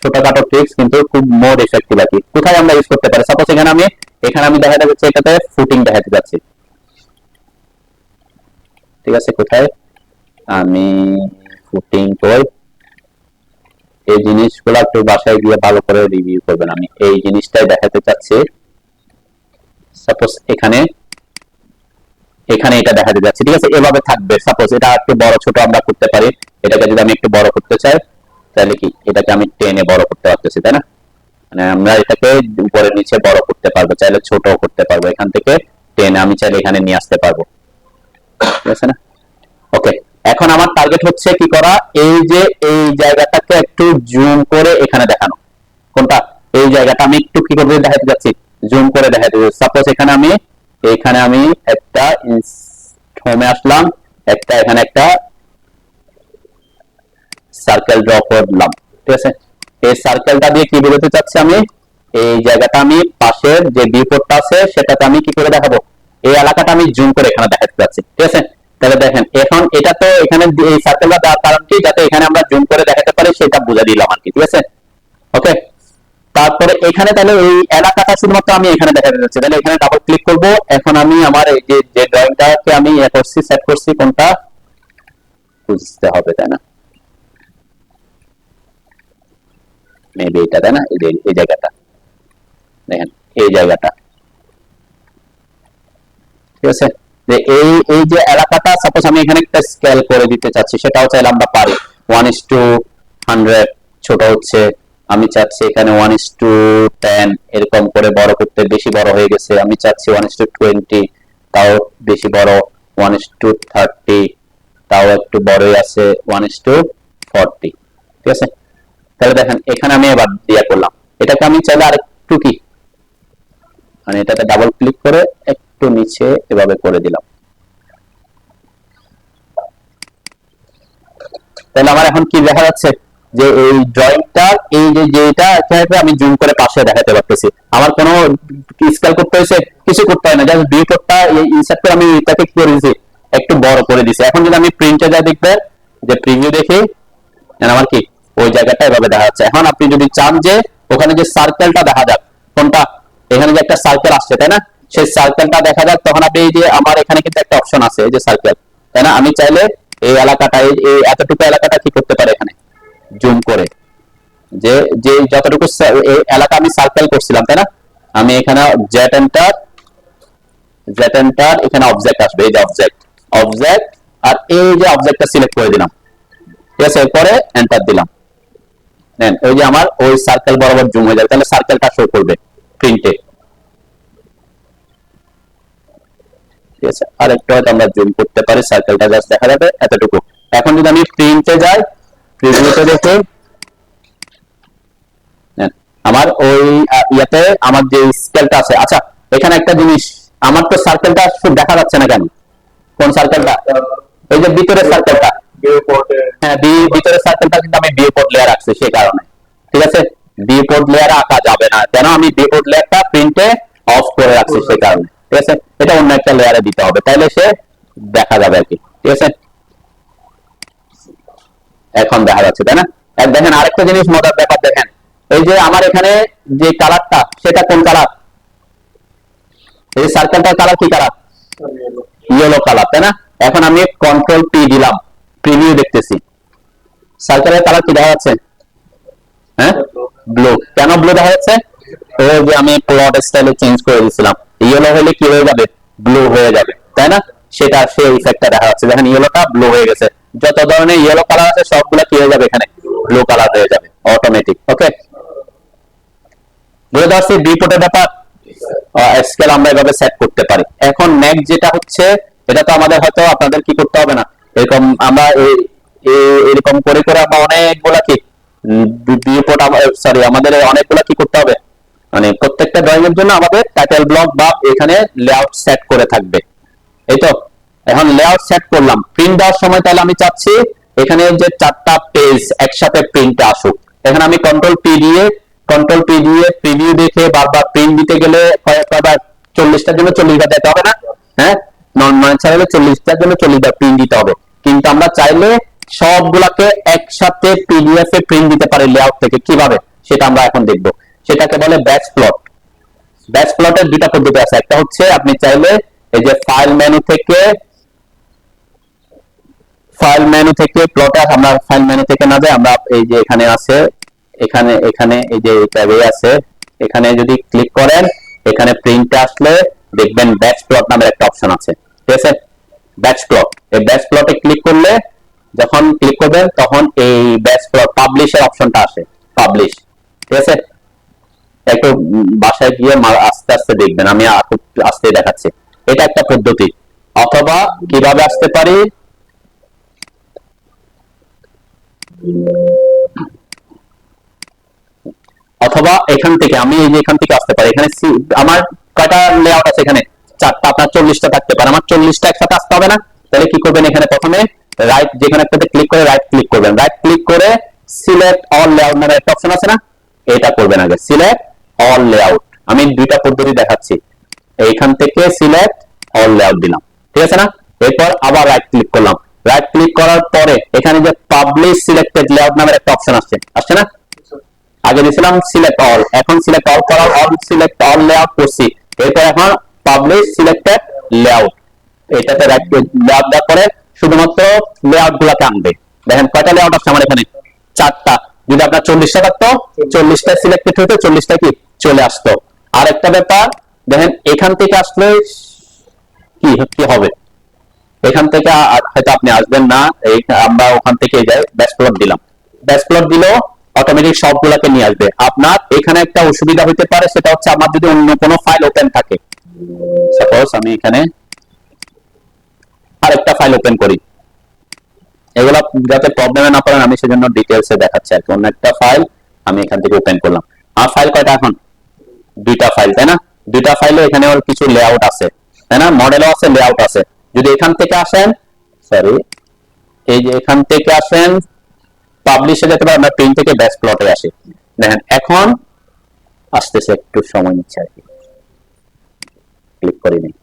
ছোটখাটো ট্রিক্স, কিন্তু খুব মোর এফেক্টিভ আর কি। কোথায় আমরা ইউজ করতে পারি, সাপোজ এখানে আমি দেখাতে যাচ্ছি, এটাতে ফুটিং দেখাতে যাচ্ছি, ঠিক আছে। কোথায় আমি ফুটিং কই, এই জিনিসগুলো একটু বাসায় গিয়ে ভালো করে রিভিউ করবেন। আমি এই জিনিসটাই দেখাতে চাচ্ছি। সাপোজ এখানে এটা দেখাতে যাচ্ছে, ঠিক আছে, এভাবে থাকবে। সাপোজ এটা একটু বড় ছোট আমরা করতে পারি। এটাকে যদি আমি একটু বড় করতে চাই, তাহলে কি এটাকে আমি টেনে বড় করতে পারতেছি, তাই না? মানে আমরা এটাকে উপরে নিচে বড় করতে পারবো, চাইলে ছোট করতে পারবো, এখান থেকে টেনে আমি চাইলে এখানে নিয়ে আসতে পারবো, ঠিক আছে না? ওকে, এখন আমার টার্গেট হচ্ছে কি করা, এই যে এই জায়গাটাকে একটু জুম করে এখানে দেখানো। কোনটা, এই জায়গাটা আমি একটু কি করে দেখাতে যাচ্ছি, জুম করে দেখাতে। সাপোজ এখানে আমি একটা হোমে আসলাম, এখানে একটা সার্কেল ড্র করলাম, ঠিক আছে। এই সার্কেলটা দিয়ে কি বোঝাতে চাচ্ছি, আমি এই জায়গাটা আমি পাশের যে ভিউ পোর্টটা আছে সেটাতে আমি কি করে দেখাবো, এই এলাকাটা আমি জুম করে এখানে দেখাতে যাচ্ছি, ঠিক আছে। তাহলে দেখেন এখন এটা তো এখানে এই সার্কেলটা দেওয়ার কারণ কি, যাতে এখানে আমরা জুম করে দেখাতে পারি সেটা বুঝা দিলাম আর কি, ঠিক আছে। ওকে, তারপরে এখানে তাহলে এই এলাকাটা শুধুমাত্র আমি এখানে দেখাতে যাচ্ছি, তাহলে এখানে ডাবল ক্লিক করব। এখন আমি আমার এই যে ড্রয়িংটাকে আমি করছি, সেট করছি, কোনটা বুঝতে হবে, তাই না? মেবি এটা, তাই না? এই জায়গাটা দেখেন, এই জায়গাটা, ঠিক আছে। যে এই যে এলাকাটা সাপোজ আমি এখানে একটা স্কেল করে দিতে চাচ্ছি, সেটাও চাইলে আমরা পারি। 1:100 ছোট হচ্ছে, আমি চাচ্ছি এখানে 1:10 এরকম করে বড় করতে, বেশি বড় হয়ে গেছে। আমি চাচ্ছি 1:20, তাও বেশি বড়। 1:30, তাও একটু বড়ই আছে। 1:40, ঠিক আছে। তাহলে দেখেন এখানে আমি এবার দিয়া করলাম, এটাকে আমি চাইলে আরেকটু কি, মানে এটাতে ডাবল ক্লিক করে একটু নিচে এভাবে করে দিলাম। তাহলে আমার এখন কি দেখা যাচ্ছে, যে এই ড্রয়িংটা এই যেটা আমি জুম করে পাশে দেখাতে পারতেছি। আমার কোনো স্কেল করতে হয়েছে, কিছু করতে হয় না, জাস্ট ভিউ কোডটা ইনসার্ট করে আমি এটাকে কি করে দিয়েছি, একটু বড় করে দিয়েছি। এখন যদি আমি প্রিন্টে যাই, দেখবে যে প্রিভিউ দেখি আমার কি ওই জায়গাটা এভাবে দেখা যাচ্ছে। এখন আপনি যদি চান যে ওখানে যে সার্কেলটা দেখা যাক, কোনটা, এখানে যে একটা সার্কেল আসছে, তাই না, সেই সার্কেলটা দেখা যাক, তখন আপনি এই যে আমার এখানে কিন্তু একটা অপশন আছে, এই যে সার্কেল, তাই না, আমি চাইলে এই এলাকাটা, এই এতটুকু এলাকাটা কি করতে পারি, এখানে জুম করে, যে যে যতটুকু এই এলাকা আমি সার্কেল করছিলাম, তাই না, আমি এখানে জেট এন্টার, এখানে অবজেক্ট আসবে, এই যে অবজেক্ট, আর এই যে অবজেক্টটা সিলেক্ট করে দিলাম, ঠিক আছে। এরপরে এন্টার দিলাম, দেন ওই যে আমার ওই সার্কেল বরাবর জুম হয়ে যাবে, তাহলে সার্কেলটা শো করবে প্রিন্টে, ঠিক আছে। আর একটু হয়তো আমরা জুম করতে পারি, সার্কেলটা জাস্ট দেখা যাবে এতটুকু। এখন যদি আমি প্রিন্টে যাই, প্রিভিউতে দেখে আমার ওই ইয়াতে আমার যে স্কেলটা আছে, আচ্ছা এখানে একটা জিনিস, আমার তো সার্কেলটা দেখা যাচ্ছে না কেন, কোন সার্কেলটা? এই যে ভিতরের সার্কেলটা, হ্যাঁ ভিতরের সার্কেলটা কিন্তু আমি ভিউপোর্ট লেয়ার রাখছি সেই কারণে। ঠিক আছে, ভিউপোর্ট লেয়ার আঁকা যাবে না, কেন আমি ভিউপোর্ট লেয়ারটা প্রিন্টে অফ করে রাখছি সেই কারণে। ঠিক আছে, এটা অন্য একটা লেয়ারে দিতে হবে, তাইলে সে দেখা যাবে আর কি। ঠিক আছে, এখন দেখা যাচ্ছে তাই না? দেখেন আরেকটা জিনিস মজার ব্যাপার, দেখেন এই যে আমার এখানে যে কালারটা সেটা কোন কালার? এই সার্কেলটার কালার কি কালার? ইয়েলো কালার, তাই না? এখন আমি কন্ট্রোল পি দিলাম, প্রিভিউ দেখতেছি, সার্কেলের কালার কি দেখা যাচ্ছে? হ্যাঁ, ব্লু। কেন ব্লু দেখা যাচ্ছে? ওই যে আমি প্লট স্টাইলে চেঞ্জ করে দিয়েছিলাম, ইয়েলো হলে কি হয়ে যাবে? ব্লু হয়ে যাবে, তাই না? সেটা সেই ইফেক্টটা দেখা যাচ্ছে, দেখেন ইয়েলোটা ব্লু হয়ে গেছে। যত ধরনের ইয়েলো কালার আছে সবগুলো কি হয়ে যাবে? এখানে ব্লু কালার হয়ে যাবে অটোমেটিক। ওকে, বুঝতে পারছি ভিউপোর্টের ব্যাপার। স্কেল আমরা এভাবে সেট করতে পারি। এখন নেক্সট যেটা হচ্ছে, এটা তো আমাদের হয়তো আপনাদের কি করতে হবে না, এরকম আমরা এরকম করে করে আমরা অনেকগুলা কি ভিউপোর্ট, সরি আমাদের অনেকগুলা কি করতে হবে, মানে প্রত্যেকটা ড্রয়িং এর জন্য আমাদের টাইটেল ব্লক বা এখানে লেআউট সেট করে থাকবে। এই তো, এখন লেআউট সেট করলাম, প্রিন্ট দেওয়ার সময় তাহলে আমি চাচ্ছি এখানে যে 4টা পেজ একসাথে প্রিন্টে আসুক। এখানে আমি কন্ট্রোল পি দিয়ে প্রিভিউ দেখে বারবার প্রিন্ট দিতে গেলে কয়েকবার 40টার জন্য 40 বার দিতে হবে না? হ্যাঁ, নন চ্যানেলে 40টার জন্য 40 বার প্রিন্ট দিতে হবে। কিন্তু আমরা চাইলে সবগুলাকে একসাথে পিডিএফ এ প্রিন্ট দিতে পারি লেআউট থেকে। কিভাবে সেটা আমরা এখন দেখব। সেটাকে বলে ব্যাচ প্লট। ব্যাচ প্লটের দুটো পদ্ধতি আছে, একটা হচ্ছে আপনি চাইলে এই যে ফাইল মেনু থেকে প্লটে, আমরা ফাইল মেনু থেকে না যাই, আমরা এই যে এখানে আছে, এখানে এই যে ট্যাবে আছে, এখানে যদি ক্লিক করেন, এখানে প্রিন্টে আসলে দেখবেন ব্যাচ প্লট নামের একটা অপশন আছে। ঠিক আছে, ব্যাচ প্লট, এই ব্যাচ প্লটে ক্লিক করলে, যখন ক্লিক করবেন তখন এই ব্যাচ প্লট পাবলিশের অপশনটা আসে, পাবলিশ। ঠিক আছে, একটু বাসায় গিয়ে আস্তে আস্তে দেখবেন, আমি আস্তে দেখাচ্ছি। এটা একটা পদ্ধতি। অথবা কিভাবে আসতে পারি, অথবা এখান থেকে, আমি এই যে এখান থেকে আসতে পারি। এখানে আমার কয়টা লেআউট আছে? এখানে 4টা, আপনার 40টা থাকতে পারে। আমার 40টা একসাথে আসতে হবে না, তাহলে কি করবেন? এখানে প্রথমে রাইট, যেখানে একটাতে ক্লিক করে রাইট ক্লিক করবেন, রাইট ক্লিক করে সিলেক্ট অল লেআউট নামে একটা অপশন আছে না, এটা করবেন আগে, সিলেক্ট অল লেআউট। আমি দুইটা পদ্ধতি দেখাচ্ছি, এইখান থেকে সিলেক্ট অল লেআউট দিলাম, ঠিক আছে না? এরপর আবার রাইট ক্লিক করলাম, রাইট ক্লিক করার পরে এখানে যে পাবলিশ সিলেক্টেড লেআউট নামের একটা অপশন আসছে না? আগে দিয়েছিলাম সিলেক্ট অল, এখন সিলেক্ট অল করার, সিলেক্ট অল লেআউট করছি। এরপর এখন পাবলিশ সিলেক্টেড লেআউট, এটাতে লেআউট দেওয়ার পরে শুধুমাত্র লেআউট গুলাকে আনবে। দেখেন কয়টা লেআউট আসছে আমার এখানে? 4টা। যদি আপনার 40টা থাকতো, 40টা সিলেক্টেড হতো, 40টা কি চলে আসতো। আর একটা ব্যাপার দেখেন, এখান থেকে আসলে কি হবে, এখান থেকে হয়তো আপনি আসবেন না, আমরা ওখান থেকে যাই, ব্যাচ প্লট দিলাম, ব্যাচ প্লট দিলেও অটোমেটিক সবগুলাকে নিয়ে আসবে। আপনার এখানে একটা অসুবিধা হতে পারে, সেটা হচ্ছে আমার যদি অন্য কোনো ফাইল ওপেন থাকে, সাপোজ আমি এখানে আরেকটা ফাইল ওপেন করি, এগুলো যাতে প্রবলেমে না পড়েন আমি সেজন্য ডিটেইলসে দেখাচ্ছি আর কি। অন্য একটা ফাইল আমি এখান থেকে ওপেন করলাম, আমার ফাইল কয়টা এখন? 2টা ফাইল, তাই না? 2টা ফাইলে এখানে ওর কিছু লেআউট আছে, তাই না? মডেলও আছে, লেআউট আছে। যদি এখান থেকে আসেন, সরি এই যে এখান থেকে আসেন পাবলিশে যেতে পারে, আমরা প্রিন্ট থেকে ব্যাচ প্লটে আসি। দেখেন এখন আসতেছে, একটু সময় নিচ্ছে আর কি, ক্লিক করে নিই।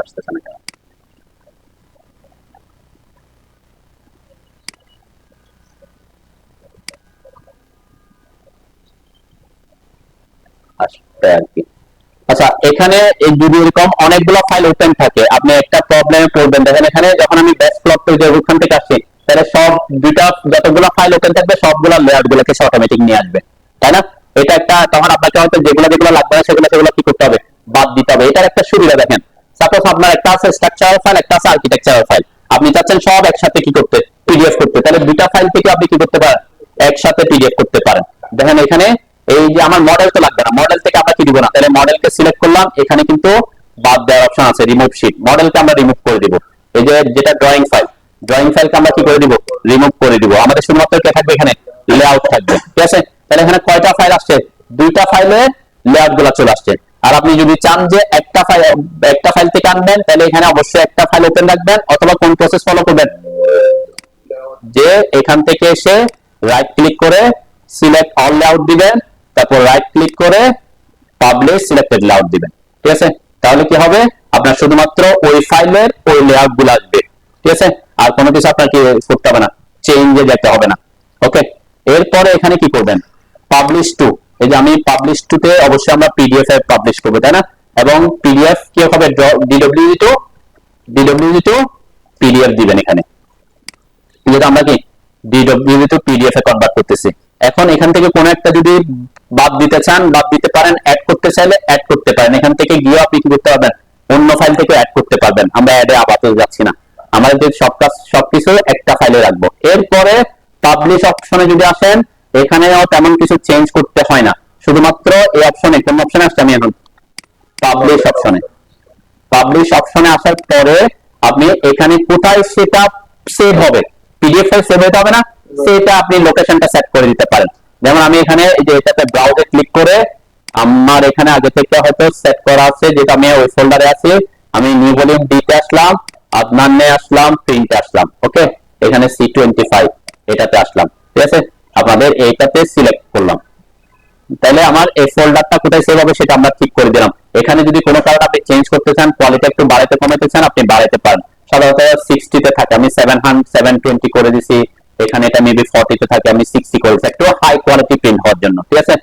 আসতেছে না কেন? আসবে আর কি। আচ্ছা, এখানে এই যদি এরকম অনেকগুলো ফাইল ওপেন থাকে, আপনি একটা প্রবলেমে পড়বেন। দেখেন এখানে যখন আমি ব্যাচ প্লট থেকে ওখান থেকে আসছি, তাহলে সব দুইটা যতগুলো ফাইল ওপেন থাকবে সবগুলো লেআউট গুলোকে সে অটোমেটিক নিয়ে আসবে, তাই না? এটা একটা, তখন আপনাকে হয়তো যেগুলো লাগবে না সেগুলো কি করতে হবে? বাদ দিতে হবে। এটার একটা সুবিধা দেখেন, সাপোজ আপনার একটা আছে স্ট্রাকচারাল ফাইল, একটা আছে আর্কিটেকচারাল ফাইল, আপনি চাচ্ছেন সব একসাথে কি করতে? পিডিএফ করতে, তাহলে দুইটা ফাইল থেকে আপনি কি করতে পারেন? একসাথে পিডিএফ করতে পারেন। দেখেন এখানে এই যে আমার মডেল তো লাগবে না, মডেল থেকে কি দিব না। তাহলে মডেলকে সিলেক্ট করলাম, এখানে কিন্তু বাদ দেওয়ার অপশন আছে, রিমুভ শীট। মডেলকে আমরা রিমুভ করে দিব। এই যে যেটা ড্রয়িং ফাইলকে আমরা কি করে দিব, রিমুভ করে দিব। আমাদের শুধুমাত্র কি থাকবে, এখানে লেআউট থাকবে। ঠিক আছে, তাহলে এখানে কয়টা ফাইল আসছে, দুইটা ফাইলে লেআউট গুলা চলে আসছে। আর আপনি যদি চান যে একটা ফাইল থেকে আনবেন, তাহলে এখানে অবশ্যই একটা ফাইল ওপেন রাখবেন, অথবা কোন প্রসেস ফলো করবেন, যে এখান থেকে এসে রাইট ক্লিক করে সিলেক্ট অল লেআউট দিবেন, তারপর রাইট ক্লিক করে পাবলিশ সিলেক্টেড লেআউট দিবেন। ঠিক আছে, তাহলে কি হবে, আপনার শুধুমাত্র ওই ফাইলের ওই লেআউট গুলো আসবে। ঠিক আছে, আর কোনো কিছু আপনার কি করতে হবে না, চেঞ্জে যেতে হবে না। ওকে, এরপরে এখানে কি করবেন, পাবলিশ টু। এই যে আমি পাবলিশ টু তে অবশ্যই আমরা পিডিএফ এ পাবলিশ করবো, তাই না? এবং পিডিএফ কি হবে, ডিডব্লিউজি টু পিডিএফ দিবেন এখানে, যেটা আমরা কি ডিডব্লিউজি টু পিডিএফ এ কনভার্ট করতেছি। এখন এখান থেকে কোন একটা যদি বাদ দিতে চান বাদ দিতে পারেন, অ্যাড করতে চাইলে অ্যাড করতে পারেন। এখান থেকে গিয়ে আপনি কি করতে পারবেন, অন্য ফাইল থেকে অ্যাড করতে পারবেন। আমরা অ্যাডে আপাতত যাচ্ছি না, আমাদের সবকিছু একটা ফাইলে রাখবো। এরপরে পাবলিশ অপশনে যদি আসেন, এখানেও তেমন কিছু চেঞ্জ করতে হয় না, শুধুমাত্র এই অপশনে, কোন অপশনে আসছে আমি এখন পাবলিশ অপশনে আসার পরে আপনি এখানে কোথায় সেটা সেভ হবে, পিডিএফ ফাইল সেভ হতে হবে না, সেটা আপনি লোকেশনটা সেট করে দিতে পারেন। যেমন আমি এখানে এই যে এটাতে ব্রাউজে ক্লিক করে, আমার এখানে আগে থেকে হয়তো সেট করা আছে, যেটা আমি ওই ফোল্ডারে আছি, আমি নিউ ভলিউম ডিতে আসলাম, আদনানে আসলাম, প্রিন্টে আসলাম। ওকে, এখানে C25 এটাতে আসলাম। ঠিক আছে, আপনাদের এইটাতে সিলেক্ট করলাম, তাহলে আমার এই ফোল্ডারটা কোথায় সেভ হবে সেটা আমরা ঠিক করে দিলাম। এখানে যদি কোনো কারণে আপনি চেঞ্জ করতে চান, কোয়ালিটি একটু বাড়াতে কমাতে চান, আপনি বাড়াতে পারেন। সাধারণত 60 তে থাকে, আমি 720 করে দিছি। এখানে এটা মেবি 40 তে থাকে, আমি 60 করেছি, একটু হাই কোয়ালিটি প্রিন্ট হওয়ার জন্য। ঠিক আছে,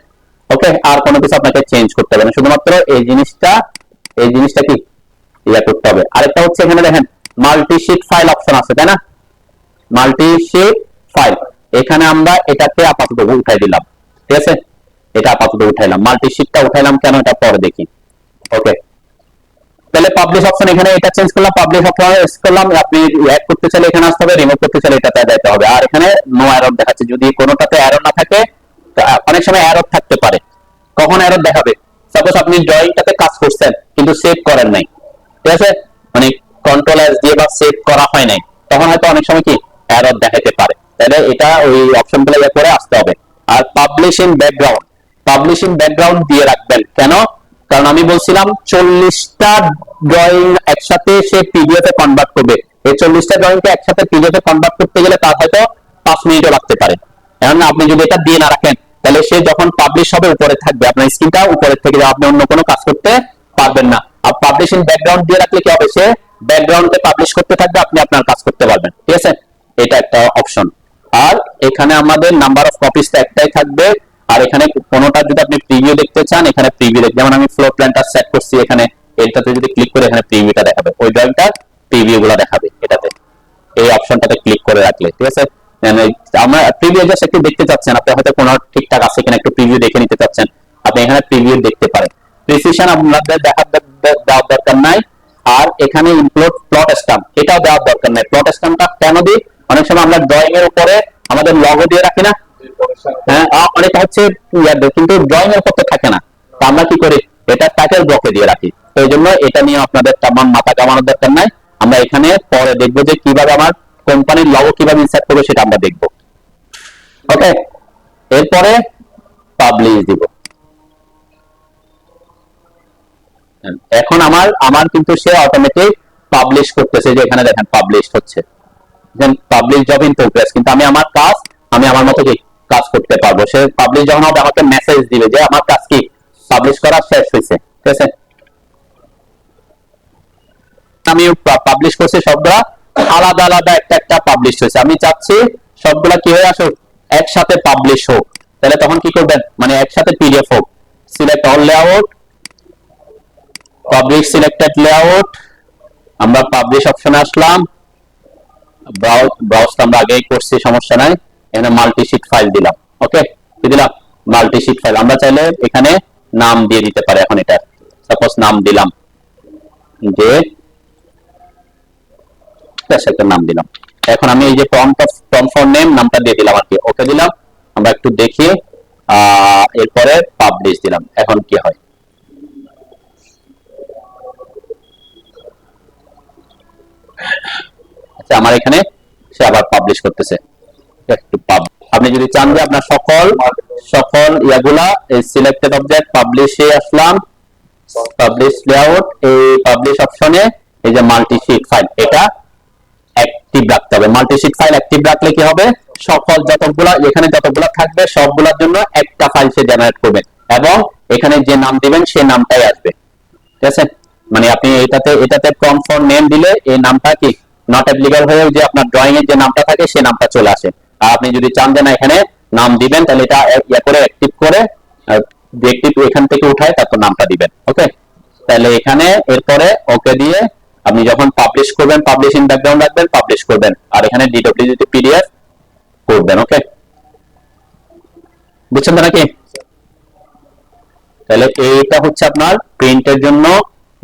ওকে, আর কোনো কিছু আপনাকে চেঞ্জ করতে হবে না, শুধুমাত্র এই জিনিসটা কি ইয়া করতে হবে। আরেকটা হচ্ছে এখানে দেখেন মাল্টি শীট ফাইল অপশন আছে, তাই না? মাল্টি শীট ফাইল, এখানে আমরা এটাতে আপাতত উঠাই দিলাম। ঠিক আছে, এটা আপাতত উঠাইলাম, মাল্টি শীটটা উঠাইলাম কেন, এটা পরে দেখি। ওকে, তাহলে পাবলিশ অপশন এখানে এটা চেঞ্জ করলাম, পাবলিশ অপশন করলাম। আপনি অ্যাড করতে চাইলে এখানে আসতে হবে, রিমুভ করতে চাইলে এটাতে যেতে হবে। আর এখানে নো এরর দেখাচ্ছে, যদি কোনোটাতে এরর না থাকে, অনেক সময় এরর থাকতে পারে। কখন এরর দেখাবে, সাপোজ আপনি ড্রয়িংটাতে কাজ করছেন কিন্তু সেভ করেন নাই, ঠিক আছে, মানে কন্ট্রোল এস দিয়ে বা সেভ করা হয় নাই, তখন হয়তো অনেক সময় কি এরর দেখাতে পারে। তাহলে এটা ওই অপশনগুলো ইয়ে করে আসতে হবে। আর পাবলিশিং ব্যাকগ্রাউন্ড দিয়ে রাখবেন, কেন? কারণ আমি বলছিলাম 40টা ড্রয়িং একসাথে সে পিডিএফ এ কনভার্ট করবে। এই 40টা ড্রয়িংকে একসাথে পিডিএফ এ কনভার্ট করতে গেলে তার হয়তো 5 মিনিটও লাগতে পারে। এখন আপনি যদি এটা দিয়ে না রাখেন, তাহলে সে যখন পাবলিশ হবে উপরে থাকবে, আপনার স্ক্রিনটা উপরে থেকে আপনি অন্য কোনো কাজ করতে পারবেন না। আর পাবলিশিং ব্যাকগ্রাউন্ড দিয়ে রাখলে কি হবে, সে ব্যাকগ্রাউন্ডে পাবলিশ করতে থাকবে, আপনি আপনার কাজ করতে পারবেন। ঠিক আছে, এটা একটা অপশন। আর এখানে আমাদের নাম্বার অফ কপিসটা একটাই থাকবে। আর এখানে কোনোটা যদি আপনি প্রিভিউ দেখতে চান, এখানে প্রিভিউ দেখতে, যেমন আমি ফ্লোর প্ল্যানটা সেট করছি, এখানে এটাতে যদি ক্লিক করে এখানে প্রিভিউটা দেখাবে, ওই ড্রয়িংটার প্রিভিউ গুলো দেখাবে এটাতে, এই অপশনটাতে ক্লিক করে রাখলে। ঠিক আছে, আমরা প্রিভিউ জাস্ট একটু দেখতে চাচ্ছেন, আপনি হয়তো কোনো ঠিকঠাক আছে কিনা একটু প্রিভিউ দেখে নিতে চাচ্ছেন, আপনি এখানে প্রিভিউ দেখতে পারেন। প্রিসিশন আপনাদের দেওয়ার দরকার নাই। আর এখানে ইনক্লুড প্লট স্ট্যাম্প, এটাও দেওয়ার দরকার নাই। প্লট স্ট্যাম্পটা কেন দিই, অনেক সময় আমরা ড্রয়িং এর উপরে আমাদের লগো দিয়ে রাখি না, হ্যাঁ, অনেক হচ্ছে কিন্তু ড্রয়িং এর করতে থাকে না, তো আমরা কি করি, এটা টাইটেল ব্লকে দিয়ে রাখি। তো এই জন্য এটা নিয়ে আপনাদের তেমন মাথা কামানোর দরকার নাই। আমরা এখানে পরে দেখবো যে কিভাবে আমার কোম্পানির লগো কিভাবে ইনসার্ট করবো, সেটা আমরা দেখবো। ওকে, এরপরে পাবলিশ দিব। এখন আমার কিন্তু সে অটোমেটিক পাবলিশ করতেছে, যে এখানে দেখেন পাবলিশ হচ্ছে, দেন পাবলিশ জব ইন প্রোগ্রেস। কিন্তু আমি আমার কাজ আমি আমার মতো কি কাজ করতে পারবো। সে পাবলিশ যখন হবে আমাকে মেসেজ দিবে যে আমার কাজ কি পাবলিশ করা শেষ হয়েছে। ঠিক আছে, আমি পাবলিশ করছি সবগুলা আলাদা আলাদা একটা পাবলিশ হয়েছে, আমি চাচ্ছি সবগুলা কি হয়ে আসুক, একসাথে পাবলিশ হোক। তাহলে তখন কি করবেন, মানে একসাথে পিডিএফ হোক। Select all layout, publish selected layout, আমরা পাবলিশ অপশনে আসলাম, ব্রাউজ আমরা আগেই করছি, সমস্যা নাই। এখানে মাল্টি শীট ফাইল দিলাম। ওকে, কি দিলাম, মাল্টি শীট ফাইল। আমরা চাইলে এখানে নাম দিয়ে দিতে পারি। এখন এটা সাপোজ নাম দিলাম যে একটা নাম দিলাম। এখন আমি এই যে প্রম্পট ফর নেম নামটা দিয়ে দিলাম আর কি, ওকে দিলাম। আমরা একটু দেখি, এরপরে পাবলিশ দিলাম। এখন কি হয়, আমার এখানে সে আবার পাবলিশ করতেছে। আপনি যদি চান যে আপনার সকল সকল ইয়াগুলা এই সিলেক্টেড অবজেক্ট পাবলিশে আসলাম, পাবলিশ লেআউট, এই পাবলিশ অপশনে এই যে মাল্টি শীট ফাইল, এটা অ্যাক্টিভ রাখতে হবে। মাল্টি শীট ফাইল অ্যাক্টিভ রাখলে কি হবে, সকল যতগুলা এখানে যতগুলা থাকবে সবগুলোর জন্য একটা ফাইল সে জেনারেট করবে এবং এখানে যে নাম দিবেন সেই নামটাই আসবে। ঠিক আছে, মানে আপনি এটাতে প্রম্পট ফর নেম দিলে এই নামটা কি নট অ্যাপ্লিকেবল হয়ে যে আপনার ড্রয়িং এর যে নামটা থাকে সেই নামটা চলে আসে। আর আপনি যদি চান যে না এখানে নাম দিবেন তাহলে এটা ইয়া করে অ্যাক্টিভ করে অ্যাক্টিভ এখান থেকে উঠায় তারপর নামটা দিবেন। ওকে, তাহলে এখানে এরপরে ওকে দিয়ে আপনি যখন পাবলিশ করবেন পাবলিশ ইন ব্যাকগ্রাউন্ড রাখবেন, পাবলিশ করবেন আর এখানে ডিডব্লিউজি পিডিএফ করবেন। ওকে, বুঝছেন তো নাকি? তাহলে এইটা হচ্ছে আপনার প্রিন্টের জন্য